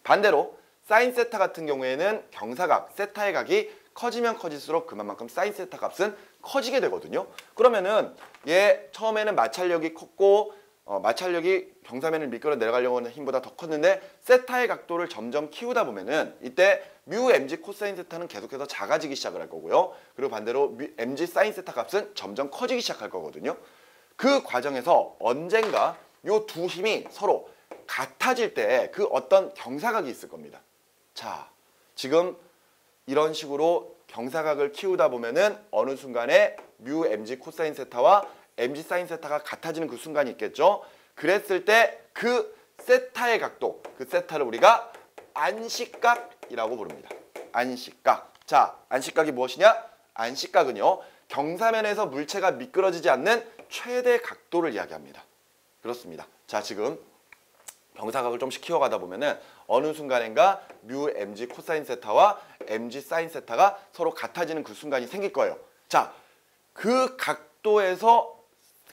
반대로 사인 세타 같은 경우에는 경사각, 세타의 각이 커지면 커질수록 그만큼 사인 세타 값은 커지게 되거든요. 그러면은 얘 처음에는 마찰력이 컸고 마찰력이 경사면을 미끄러 내려가려고 하는 힘보다 더 컸는데 세타의 각도를 점점 키우다 보면은 이때 뮤 mg 코사인 세타는 계속해서 작아지기 시작을 할 거고요. 그리고 반대로 mg 사인 세타 값은 점점 커지기 시작할 거거든요. 그 과정에서 언젠가 요 두 힘이 서로 같아질 때 그 어떤 경사각이 있을 겁니다. 자, 지금 이런 식으로 경사각을 키우다 보면은 어느 순간에 뮤 mg 코사인 세타와 mg 사인 세타가 같아지는 그 순간이 있겠죠. 그랬을 때 그 세타의 각도, 그 세타를 우리가 안식각이라고 부릅니다. 안식각. 자, 안식각이 무엇이냐? 안식각은요, 경사면에서 물체가 미끄러지지 않는 최대 각도를 이야기합니다. 그렇습니다. 자, 지금 경사각을 좀씩 키워가다 보면은 어느 순간인가 뮤 mg 코사인 세타와 mg 사인 세타가 서로 같아지는 그 순간이 생길 거예요. 자, 그 각도에서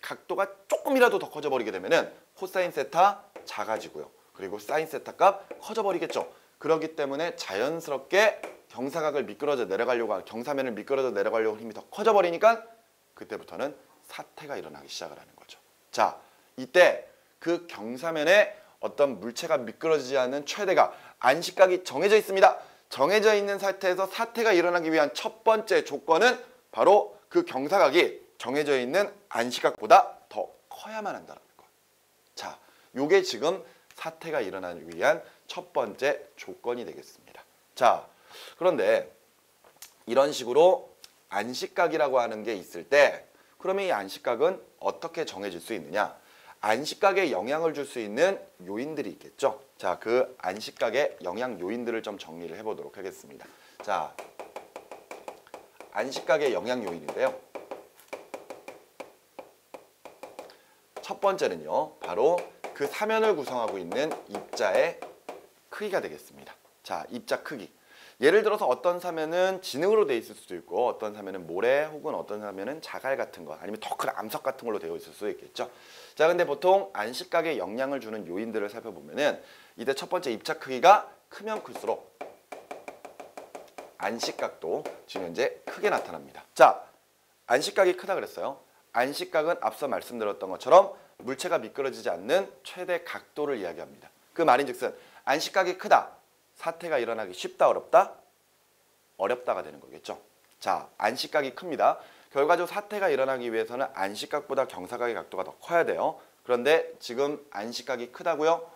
각도가 조금이라도 더 커져 버리게 되면은 코사인 세타 작아지고요. 그리고 사인 세타 값 커져 버리겠죠. 그렇기 때문에 자연스럽게 경사각을 미끄러져 내려가려고 하는, 경사면을 미끄러져 내려가려고 하는 힘이 더 커져 버리니까 그때부터는 사태가 일어나기 시작을 하는 거죠. 자, 이때 그 경사면에 어떤 물체가 미끄러지지 않는 최대각, 안식각이 정해져 있습니다. 정해져 있는 상태에서 사태가 일어나기 위한 첫 번째 조건은 바로 그 경사각이 정해져 있는 안식각보다 더 커야만 한다는 거예요. 자, 요게 지금 사태가 일어나기 위한 첫 번째 조건이 되겠습니다. 자, 그런데 이런 식으로 안식각이라고 하는 게 있을 때 그러면 이 안식각은 어떻게 정해질 수 있느냐? 안식각에 영향을 줄 수 있는 요인들이 있겠죠. 자, 그 안식각의 영향 요인들을 좀 정리를 해보도록 하겠습니다. 자, 안식각의 영향 요인인데요. 첫 번째는요, 바로 그 사면을 구성하고 있는 입자의 크기가 되겠습니다. 자, 입자 크기. 예를 들어서 어떤 사면은 진흙으로 되어 있을 수도 있고 어떤 사면은 모래 혹은 어떤 사면은 자갈 같은 거 아니면 더 큰 암석 같은 걸로 되어 있을 수 있겠죠. 자, 근데 보통 안식각에 영향을 주는 요인들을 살펴보면은 이때 첫 번째 입자 크기가 크면 클수록 안식각도 지금 현재 크게 나타납니다. 자, 안식각이 크다 그랬어요. 안식각은 앞서 말씀드렸던 것처럼 물체가 미끄러지지 않는 최대 각도를 이야기합니다. 그 말인즉슨 안식각이 크다. 사태가 일어나기 쉽다, 어렵다? 어렵다가 되는 거겠죠. 자, 안식각이 큽니다. 결과적으로 사태가 일어나기 위해서는 안식각보다 경사각의 각도가 더 커야 돼요. 그런데 지금 안식각이 크다고요?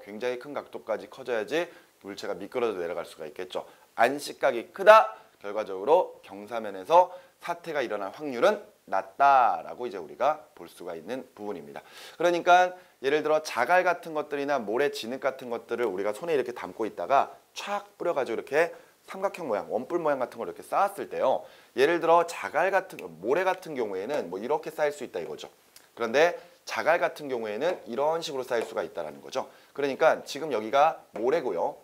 굉장히 큰 각도까지 커져야지 물체가 미끄러져 내려갈 수가 있겠죠. 안식각이 크다. 결과적으로 경사면에서 사태가 일어날 확률은 낮다라고 이제 우리가 볼 수가 있는 부분입니다. 그러니까 예를 들어 자갈 같은 것들이나 모래, 진흙 같은 것들을 우리가 손에 이렇게 담고 있다가 촥 뿌려가지고 이렇게 삼각형 모양, 원뿔 모양 같은 걸 이렇게 쌓았을 때요. 예를 들어 자갈 같은, 모래 같은 경우에는 뭐 이렇게 쌓일 수 있다 이거죠. 그런데 자갈 같은 경우에는 이런 식으로 쌓일 수가 있다는 거죠. 그러니까 지금 여기가 모래고요.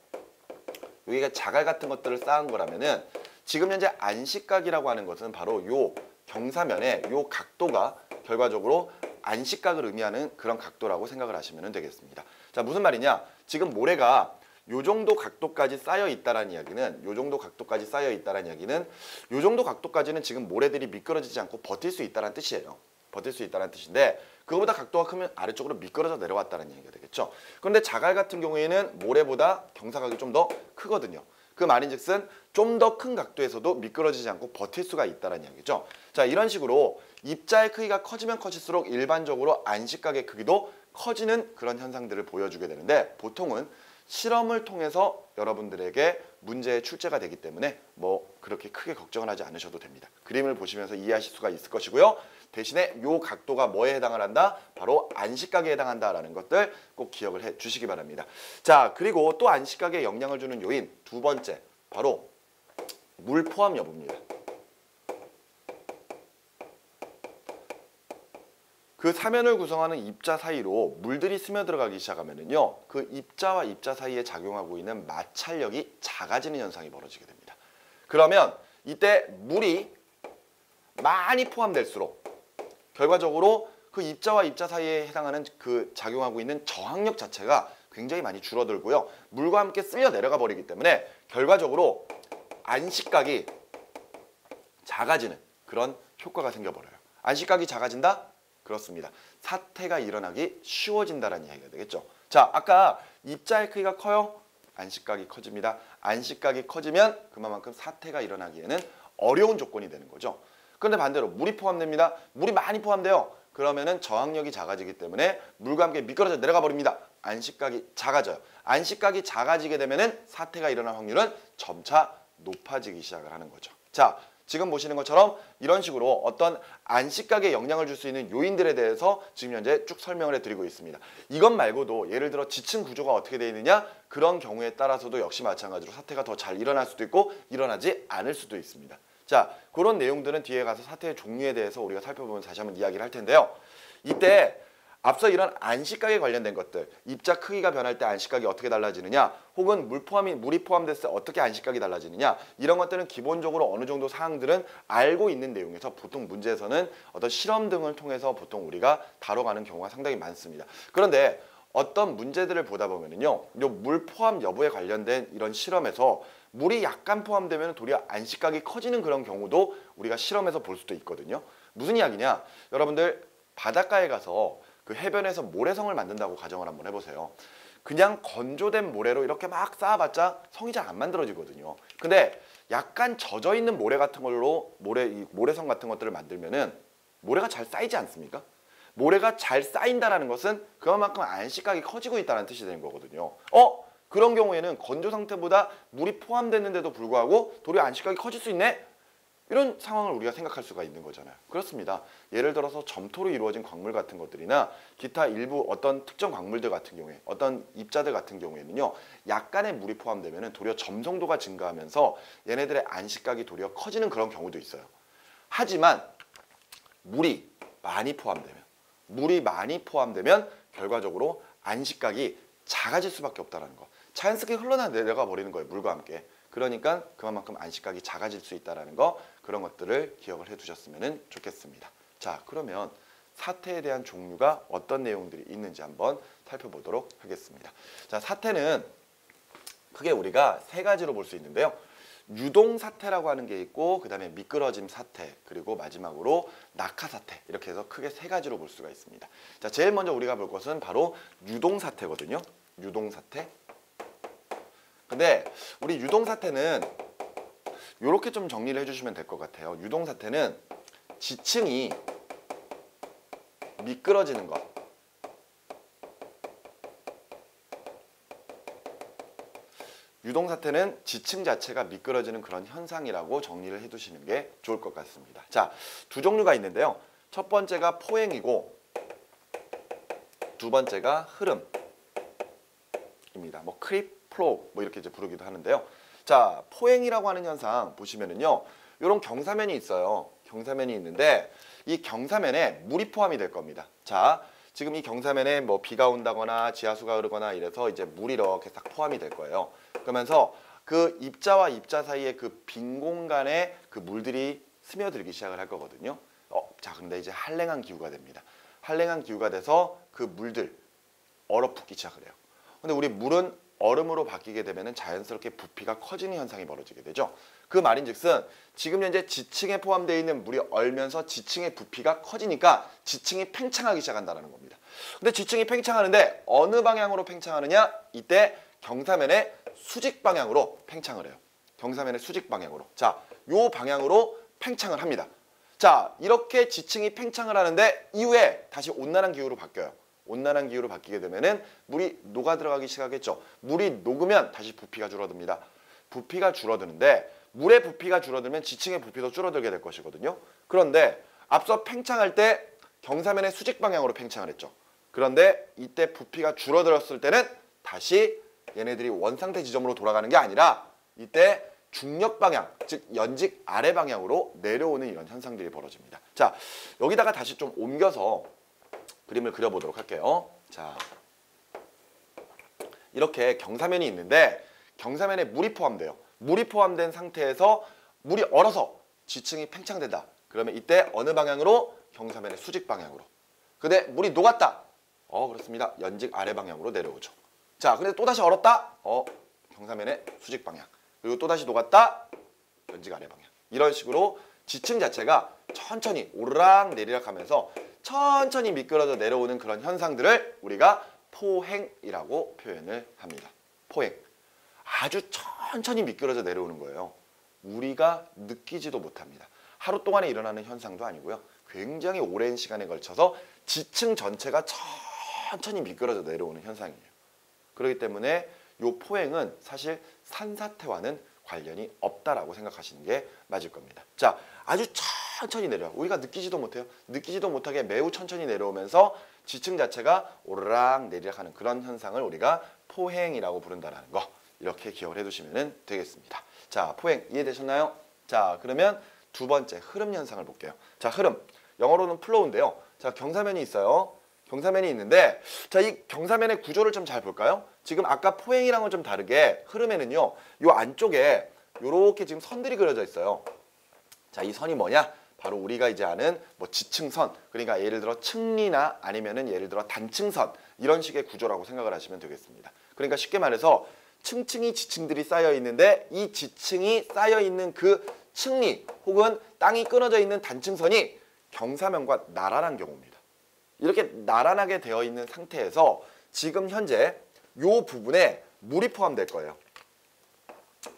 여기가 자갈 같은 것들을 쌓은 거라면은 지금 현재 안식각이라고 하는 것은 바로 요 경사면의 요 각도가 결과적으로 안식각을 의미하는 그런 각도라고 생각을 하시면 되겠습니다. 자, 무슨 말이냐? 지금 모래가 요 정도 각도까지 쌓여 있다라는 이야기는 요 정도 각도까지 쌓여 있다라는 이야기는 요 정도 각도까지는 지금 모래들이 미끄러지지 않고 버틸 수 있다는 뜻이에요. 버틸 수 있다는 뜻인데 그거보다 각도가 크면 아래쪽으로 미끄러져 내려왔다는 얘기가 되겠죠. 그런데 자갈 같은 경우에는 모래보다 경사각이 좀 더 크거든요. 그 말인즉슨 좀 더 큰 각도에서도 미끄러지지 않고 버틸 수가 있다는 이야기죠. 자, 이런 식으로 입자의 크기가 커지면 커질수록 일반적으로 안식각의 크기도 커지는 그런 현상들을 보여주게 되는데 보통은 실험을 통해서 여러분들에게 문제의 출제가 되기 때문에 뭐 그렇게 크게 걱정을 하지 않으셔도 됩니다. 그림을 보시면서 이해하실 수가 있을 것이고요. 대신에 요 각도가 뭐에 해당을 한다? 바로 안식각에 해당한다라는 것들 꼭 기억을 해 주시기 바랍니다. 자, 그리고 또 안식각에 영향을 주는 요인 두 번째, 바로 물 포함 여부입니다. 그 사면을 구성하는 입자 사이로 물들이 스며들어가기 시작하면은요, 그 입자와 입자 사이에 작용하고 있는 마찰력이 작아지는 현상이 벌어지게 됩니다. 그러면 이때 물이 많이 포함될수록 결과적으로 그 입자와 입자 사이에 해당하는 그 작용하고 있는 저항력 자체가 굉장히 많이 줄어들고요. 물과 함께 쓸려 내려가 버리기 때문에 결과적으로 안식각이 작아지는 그런 효과가 생겨버려요. 안식각이 작아진다? 그렇습니다. 사태가 일어나기 쉬워진다라는 이야기가 되겠죠. 자, 아까 입자의 크기가 커요. 안식각이 커집니다. 안식각이 커지면 그만큼 사태가 일어나기에는 어려운 조건이 되는 거죠. 그런데 반대로 물이 포함됩니다. 물이 많이 포함돼요. 그러면은 저항력이 작아지기 때문에 물과 함께 미끄러져 내려가 버립니다. 안식각이 작아져요. 안식각이 작아지게 되면은 사태가 일어날 확률은 점차 높아지기 시작을 하는 거죠. 자, 지금 보시는 것처럼 이런 식으로 어떤 안식각에 영향을 줄 수 있는 요인들에 대해서 지금 현재 쭉 설명을 해드리고 있습니다. 이것 말고도 예를 들어 지층 구조가 어떻게 되어 있느냐, 그런 경우에 따라서도 역시 마찬가지로 사태가 더 잘 일어날 수도 있고 일어나지 않을 수도 있습니다. 자, 그런 내용들은 뒤에 가서 사태의 종류에 대해서 우리가 살펴보면서 다시 한번 이야기를 할 텐데요. 이때 앞서 이런 안식각에 관련된 것들, 입자 크기가 변할 때 안식각이 어떻게 달라지느냐, 혹은 물이 포함됐을 때 어떻게 안식각이 달라지느냐, 이런 것들은 기본적으로 어느 정도 사항들은 알고 있는 내용에서 보통 문제에서는 어떤 실험 등을 통해서 보통 우리가 다뤄가는 경우가 상당히 많습니다. 그런데 어떤 문제들을 보다 보면은요, 물 포함 여부에 관련된 이런 실험에서 물이 약간 포함되면 도리어 안식각이 커지는 그런 경우도 우리가 실험에서 볼 수도 있거든요. 무슨 이야기냐? 여러분들 바닷가에 가서 그 해변에서 모래성을 만든다고 가정을 한번 해보세요. 그냥 건조된 모래로 이렇게 막 쌓아봤자 성이 잘 안 만들어지거든요. 근데 약간 젖어있는 모래 같은 걸로 모래성 같은 것들을 만들면은 모래가 잘 쌓이지 않습니까? 모래가 잘 쌓인다는 것은 그만큼 안식각이 커지고 있다는 뜻이 되는 거거든요. 그런 경우에는 건조 상태보다 물이 포함됐는데도 불구하고 도리어 안식각이 커질 수 있네? 이런 상황을 우리가 생각할 수가 있는 거잖아요. 그렇습니다. 예를 들어서 점토로 이루어진 광물 같은 것들이나 기타 일부 어떤 특정 광물들 같은 경우에 어떤 입자들 같은 경우에는요, 약간의 물이 포함되면 도리어 점성도가 증가하면서 얘네들의 안식각이 도리어 커지는 그런 경우도 있어요. 하지만 물이 많이 포함되면 결과적으로 안식각이 작아질 수밖에 없다는 거. 자연스럽게 흘러내려가 버리는 거예요. 물과 함께. 그러니까 그만큼 안식각이 작아질 수 있다는 거, 그런 것들을 기억을 해두셨으면 좋겠습니다. 자, 그러면 사태에 대한 종류가 어떤 내용들이 있는지 한번 살펴보도록 하겠습니다. 자, 사태는 크게 우리가 세 가지로 볼 수 있는데요. 유동사태라고 하는 게 있고, 그 다음에 미끄러짐 사태, 그리고 마지막으로 낙하사태, 이렇게 해서 크게 세 가지로 볼 수가 있습니다. 자, 제일 먼저 우리가 볼 것은 바로 유동사태거든요. 유동사태. 근데 우리 유동사태는 이렇게 좀 정리를 해주시면 될 것 같아요. 유동사태는 지층이 미끄러지는 것, 유동사태는 지층 자체가 미끄러지는 그런 현상이라고 정리를 해두시는 게 좋을 것 같습니다. 자, 두 종류가 있는데요. 첫 번째가 포행이고 두 번째가 흐름입니다. 뭐 크립, 플로우 뭐 이렇게 이제 부르기도 하는데요. 자, 포행이라고 하는 현상 보시면은요, 이런 경사면이 있어요. 경사면이 있는데 이 경사면에 물이 포함이 될 겁니다. 자, 지금 이 경사면에 뭐 비가 온다거나 지하수가 흐르거나 이래서 이제 물이 이렇게 딱 포함이 될 거예요. 그러면서 그 입자와 입자 사이의 그 빈 공간에 그 물들이 스며들기 시작을 할 거거든요. 자, 근데 이제 한랭한 기후가 됩니다. 한랭한 기후가 돼서 그 물들 얼어붙기 시작을 해요. 근데 우리 물은 얼음으로 바뀌게 되면 자연스럽게 부피가 커지는 현상이 벌어지게 되죠. 그 말인즉슨 지금 현재 지층에 포함되어 있는 물이 얼면서 지층의 부피가 커지니까 지층이 팽창하기 시작한다는 겁니다. 근데 지층이 팽창하는데 어느 방향으로 팽창하느냐? 이때 경사면의 수직 방향으로 팽창을 해요. 경사면의 수직 방향으로. 자, 요 방향으로 팽창을 합니다. 자, 이렇게 지층이 팽창을 하는데 이후에 다시 온난한 기후로 바뀌어요. 온난한 기후로 바뀌게 되면은 물이 녹아 들어가기 시작하겠죠. 물이 녹으면 다시 부피가 줄어듭니다. 부피가 줄어드는데 물의 부피가 줄어들면 지층의 부피도 줄어들게 될 것이거든요. 그런데 앞서 팽창할 때 경사면의 수직 방향으로 팽창을 했죠. 그런데 이때 부피가 줄어들었을 때는 다시 얘네들이 원상태 지점으로 돌아가는 게 아니라 이때 중력 방향, 즉 연직 아래 방향으로 내려오는 이런 현상들이 벌어집니다. 자, 여기다가 다시 좀 옮겨서 그림을 그려보도록 할게요. 자, 이렇게 경사면이 있는데 경사면에 물이 포함돼요. 물이 포함된 상태에서 물이 얼어서 지층이 팽창된다. 그러면 이때 어느 방향으로? 경사면의 수직 방향으로. 근데 물이 녹았다. 그렇습니다. 연직 아래 방향으로 내려오죠. 자, 근데 또다시 얼었다? 경사면의 수직 방향. 그리고 또다시 녹았다? 연직 아래 방향. 이런 식으로 지층 자체가 천천히 오르락 내리락 하면서 천천히 미끄러져 내려오는 그런 현상들을 우리가 포행이라고 표현을 합니다. 포행. 아주 천천히 미끄러져 내려오는 거예요. 우리가 느끼지도 못합니다. 하루 동안에 일어나는 현상도 아니고요. 굉장히 오랜 시간에 걸쳐서 지층 전체가 천천히 미끄러져 내려오는 현상이에요. 그렇기 때문에 이 포행은 사실 산사태와는 관련이 없다라고 생각하시는 게 맞을 겁니다. 자, 아주 천천히 내려와. 우리가 느끼지도 못해요. 느끼지도 못하게 매우 천천히 내려오면서 지층 자체가 오르락 내리락 하는 그런 현상을 우리가 포행이라고 부른다는 거. 이렇게 기억을 해두시면 되겠습니다. 자, 포행 이해되셨나요? 자, 그러면 두 번째 흐름 현상을 볼게요. 자, 흐름. 영어로는 플로우인데요. 자, 경사면이 있어요. 경사면이 있는데, 자, 이 경사면의 구조를 좀 잘 볼까요? 지금 아까 포행이랑은 좀 다르게 흐름에는요, 요 안쪽에 요렇게 지금 선들이 그려져 있어요. 자, 이 선이 뭐냐? 바로 우리가 이제 아는 뭐 지층선, 그러니까 예를 들어 층리나 아니면은 예를 들어 단층선, 이런 식의 구조라고 생각을 하시면 되겠습니다. 그러니까 쉽게 말해서 층층이 지층들이 쌓여 있는데 이 지층이 쌓여 있는 그 층리 혹은 땅이 끊어져 있는 단층선이 경사면과 나란한 경우입니다. 이렇게 나란하게 되어 있는 상태에서 지금 현재 이 부분에 물이 포함될 거예요.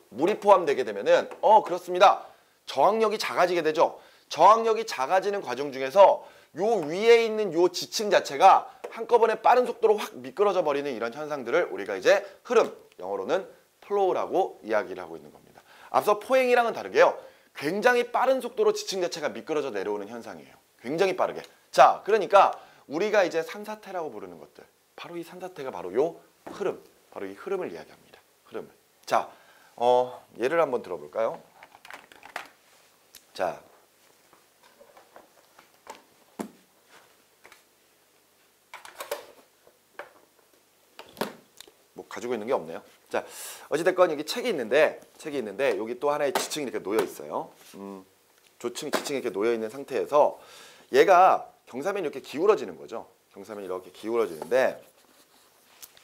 물이 포함되게 되면은 그렇습니다. 저항력이 작아지게 되죠. 저항력이 작아지는 과정 중에서 요 위에 있는 요 지층 자체가 한꺼번에 빠른 속도로 확 미끄러져 버리는 이런 현상들을 우리가 이제 흐름, 영어로는 플로우라고 이야기를 하고 있는 겁니다. 앞서 포행이랑은 다르게요. 굉장히 빠른 속도로 지층 자체가 미끄러져 내려오는 현상이에요. 굉장히 빠르게. 자, 그러니까 우리가 이제 산사태라고 부르는 것들, 바로 이 산사태가 바로 요 흐름, 바로 이 흐름을 이야기합니다. 흐름을. 자, 예를 한번 들어볼까요? 자, 뭐 가지고 있는 게 없네요. 자, 어찌됐건 여기 책이 있는데 여기 또 하나의 지층이 이렇게 놓여 있어요. 조층, 지층이 이렇게 놓여 있는 상태에서 얘가 경사면이 이렇게 기울어지는 거죠. 경사면이 이렇게 기울어지는데,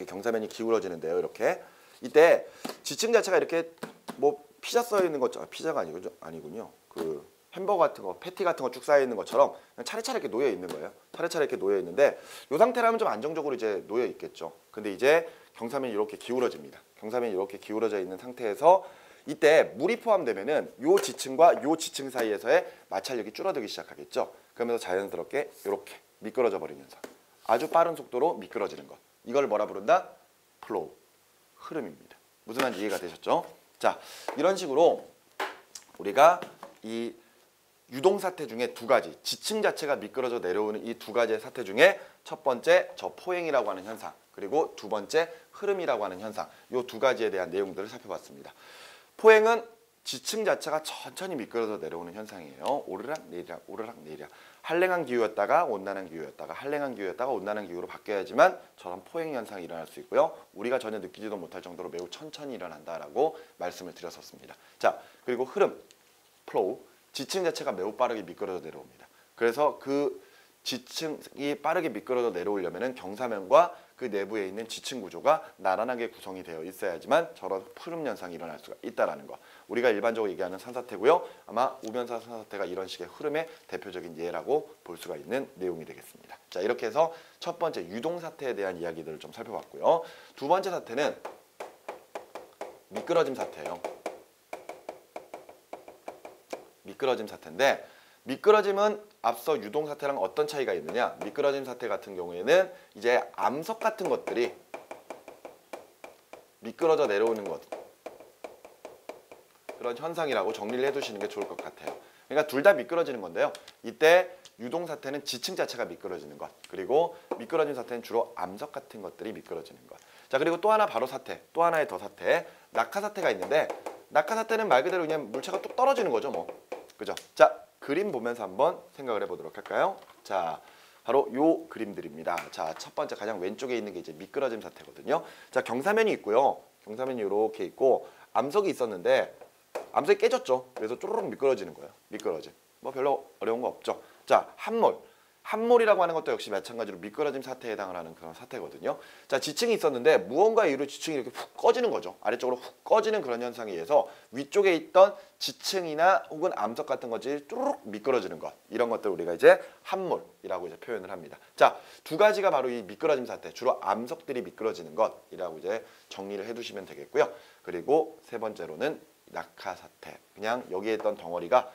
경사면이 기울어지는데요. 이렇게 이때 지층 자체가 이렇게 뭐 피자 써 있는 것처럼, 피자가 아니군요. 그 햄버거 같은 거, 패티 같은 거 쭉 쌓여 있는 것처럼 그냥 차례차례 이렇게 놓여 있는 거예요. 차례차례 이렇게 놓여 있는데 이 상태라면 좀 안정적으로 이제 놓여 있겠죠. 근데 이제 경사면이 이렇게 기울어집니다. 경사면이 이렇게 기울어져 있는 상태에서 이때 물이 포함되면은 요 지층과 요 지층 사이에서의 마찰력이 줄어들기 시작하겠죠. 그러면서 자연스럽게 이렇게 미끄러져 버리는 현상. 아주 빠른 속도로 미끄러지는 것. 이걸 뭐라 부른다? 플로우. 흐름입니다. 무슨 말인지 이해가 되셨죠? 자, 이런 식으로 우리가 이 유동사태 중에 두 가지, 지층 자체가 미끄러져 내려오는 이 두 가지의 사태 중에 첫 번째 저 포행이라고 하는 현상, 그리고 두 번째 흐름이라고 하는 현상, 이 두 가지에 대한 내용들을 살펴봤습니다. 포행은 지층 자체가 천천히 미끄러져 내려오는 현상이에요. 오르락 내리락 오르락 내리락. 한랭한 기후였다가 온난한 기후였다가 한랭한 기후였다가 온난한 기후로 바뀌어야지만 저런 포행 현상이 일어날 수 있고요. 우리가 전혀 느끼지도 못할 정도로 매우 천천히 일어난다라고 말씀을 드렸었습니다. 자, 그리고 흐름, 플로우. 지층 자체가 매우 빠르게 미끄러져 내려옵니다. 그래서 그 지층이 빠르게 미끄러져 내려오려면 경사면과 그 내부에 있는 지층 구조가 나란하게 구성이 되어 있어야지만 저런 흐름 현상이 일어날 수가 있다는 거. 우리가 일반적으로 얘기하는 산사태고요. 아마 우변사 산사태가 이런 식의 흐름의 대표적인 예라고 볼 수가 있는 내용이 되겠습니다. 자, 이렇게 해서 첫 번째 유동사태에 대한 이야기들을 좀 살펴봤고요. 두 번째 사태는 미끄러짐 사태예요. 미끄러짐 사태인데, 미끄러짐은 앞서 유동 사태랑 어떤 차이가 있느냐? 미끄러짐 사태 같은 경우에는 이제 암석 같은 것들이 미끄러져 내려오는 것, 그런 현상이라고 정리를 해두시는 게 좋을 것 같아요. 그러니까 둘 다 미끄러지는 건데요. 이때 유동 사태는 지층 자체가 미끄러지는 것, 그리고 미끄러짐 사태는 주로 암석 같은 것들이 미끄러지는 것. 자, 그리고 또 하나 바로 사태, 또 하나의 더 사태, 낙하 사태가 있는데, 낙하 사태는 말 그대로 그냥 물체가 뚝 떨어지는 거죠, 뭐. 그죠? 자, 그림 보면서 한번 생각을 해보도록 할까요? 자, 바로 요 그림들입니다. 자, 첫 번째 가장 왼쪽에 있는 게 이제 미끄러짐 사태거든요. 자, 경사면이 있고요. 경사면이 이렇게 있고 암석이 있었는데 암석이 깨졌죠. 그래서 쪼르륵 미끄러지는 거예요. 미끄러짐. 뭐 별로 어려운 거 없죠. 자, 함몰. 함몰이라고 하는 것도 역시 마찬가지로 미끄러짐 사태에 해당을 하는 그런 사태거든요. 자, 지층이 있었는데 무언가 이유로 지층이 이렇게 훅 꺼지는 거죠. 아래쪽으로 훅 꺼지는 그런 현상에 의해서 위쪽에 있던 지층이나 혹은 암석 같은 것이 뚜루룩 미끄러지는 것, 이런 것들을 우리가 이제 함몰이라고 이제 표현을 합니다. 자, 두 가지가 바로 이 미끄러짐 사태, 주로 암석들이 미끄러지는 것이라고 이제 정리를 해두시면 되겠고요. 그리고 세 번째로는 낙하 사태, 그냥 여기에 있던 덩어리가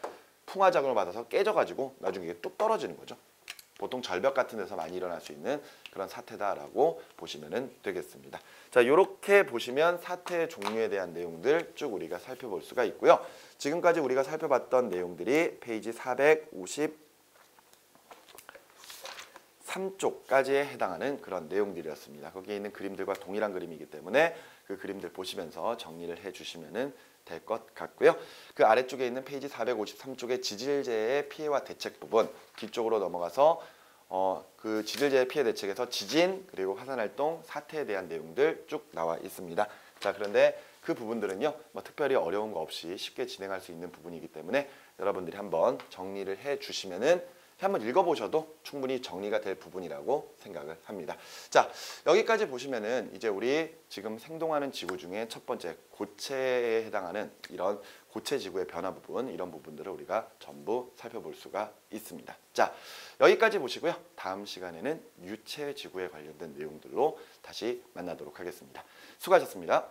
풍화작용을 받아서 깨져가지고 나중에 이게 뚝 떨어지는 거죠. 보통 절벽 같은 데서 많이 일어날 수 있는 그런 사태다라고 보시면 되겠습니다. 자, 이렇게 보시면 사태의 종류에 대한 내용들 쭉 우리가 살펴볼 수가 있고요. 지금까지 우리가 살펴봤던 내용들이 페이지 453쪽까지에 해당하는 그런 내용들이었습니다. 거기에 있는 그림들과 동일한 그림이기 때문에 그 그림들 보시면서 정리를 해주시면 될 것 같고요. 그 아래쪽에 있는 페이지 453쪽의 지질재해 피해와 대책 부분 뒤쪽으로 넘어가서 그 지질재해 피해 대책에서 지진 그리고 화산활동 사태에 대한 내용들 쭉 나와 있습니다. 자, 그런데 그 부분들은요, 뭐 특별히 어려운 거 없이 쉽게 진행할 수 있는 부분이기 때문에 여러분들이 한번 정리를 해 주시면은 한번 읽어보셔도 충분히 정리가 될 부분이라고 생각을 합니다. 자, 여기까지 보시면은 이제 우리 지금 생동하는 지구 중에 첫 번째 고체에 해당하는 이런 고체 지구의 변화 부분, 이런 부분들을 우리가 전부 살펴볼 수가 있습니다. 자, 여기까지 보시고요. 다음 시간에는 유체 지구에 관련된 내용들로 다시 만나도록 하겠습니다. 수고하셨습니다.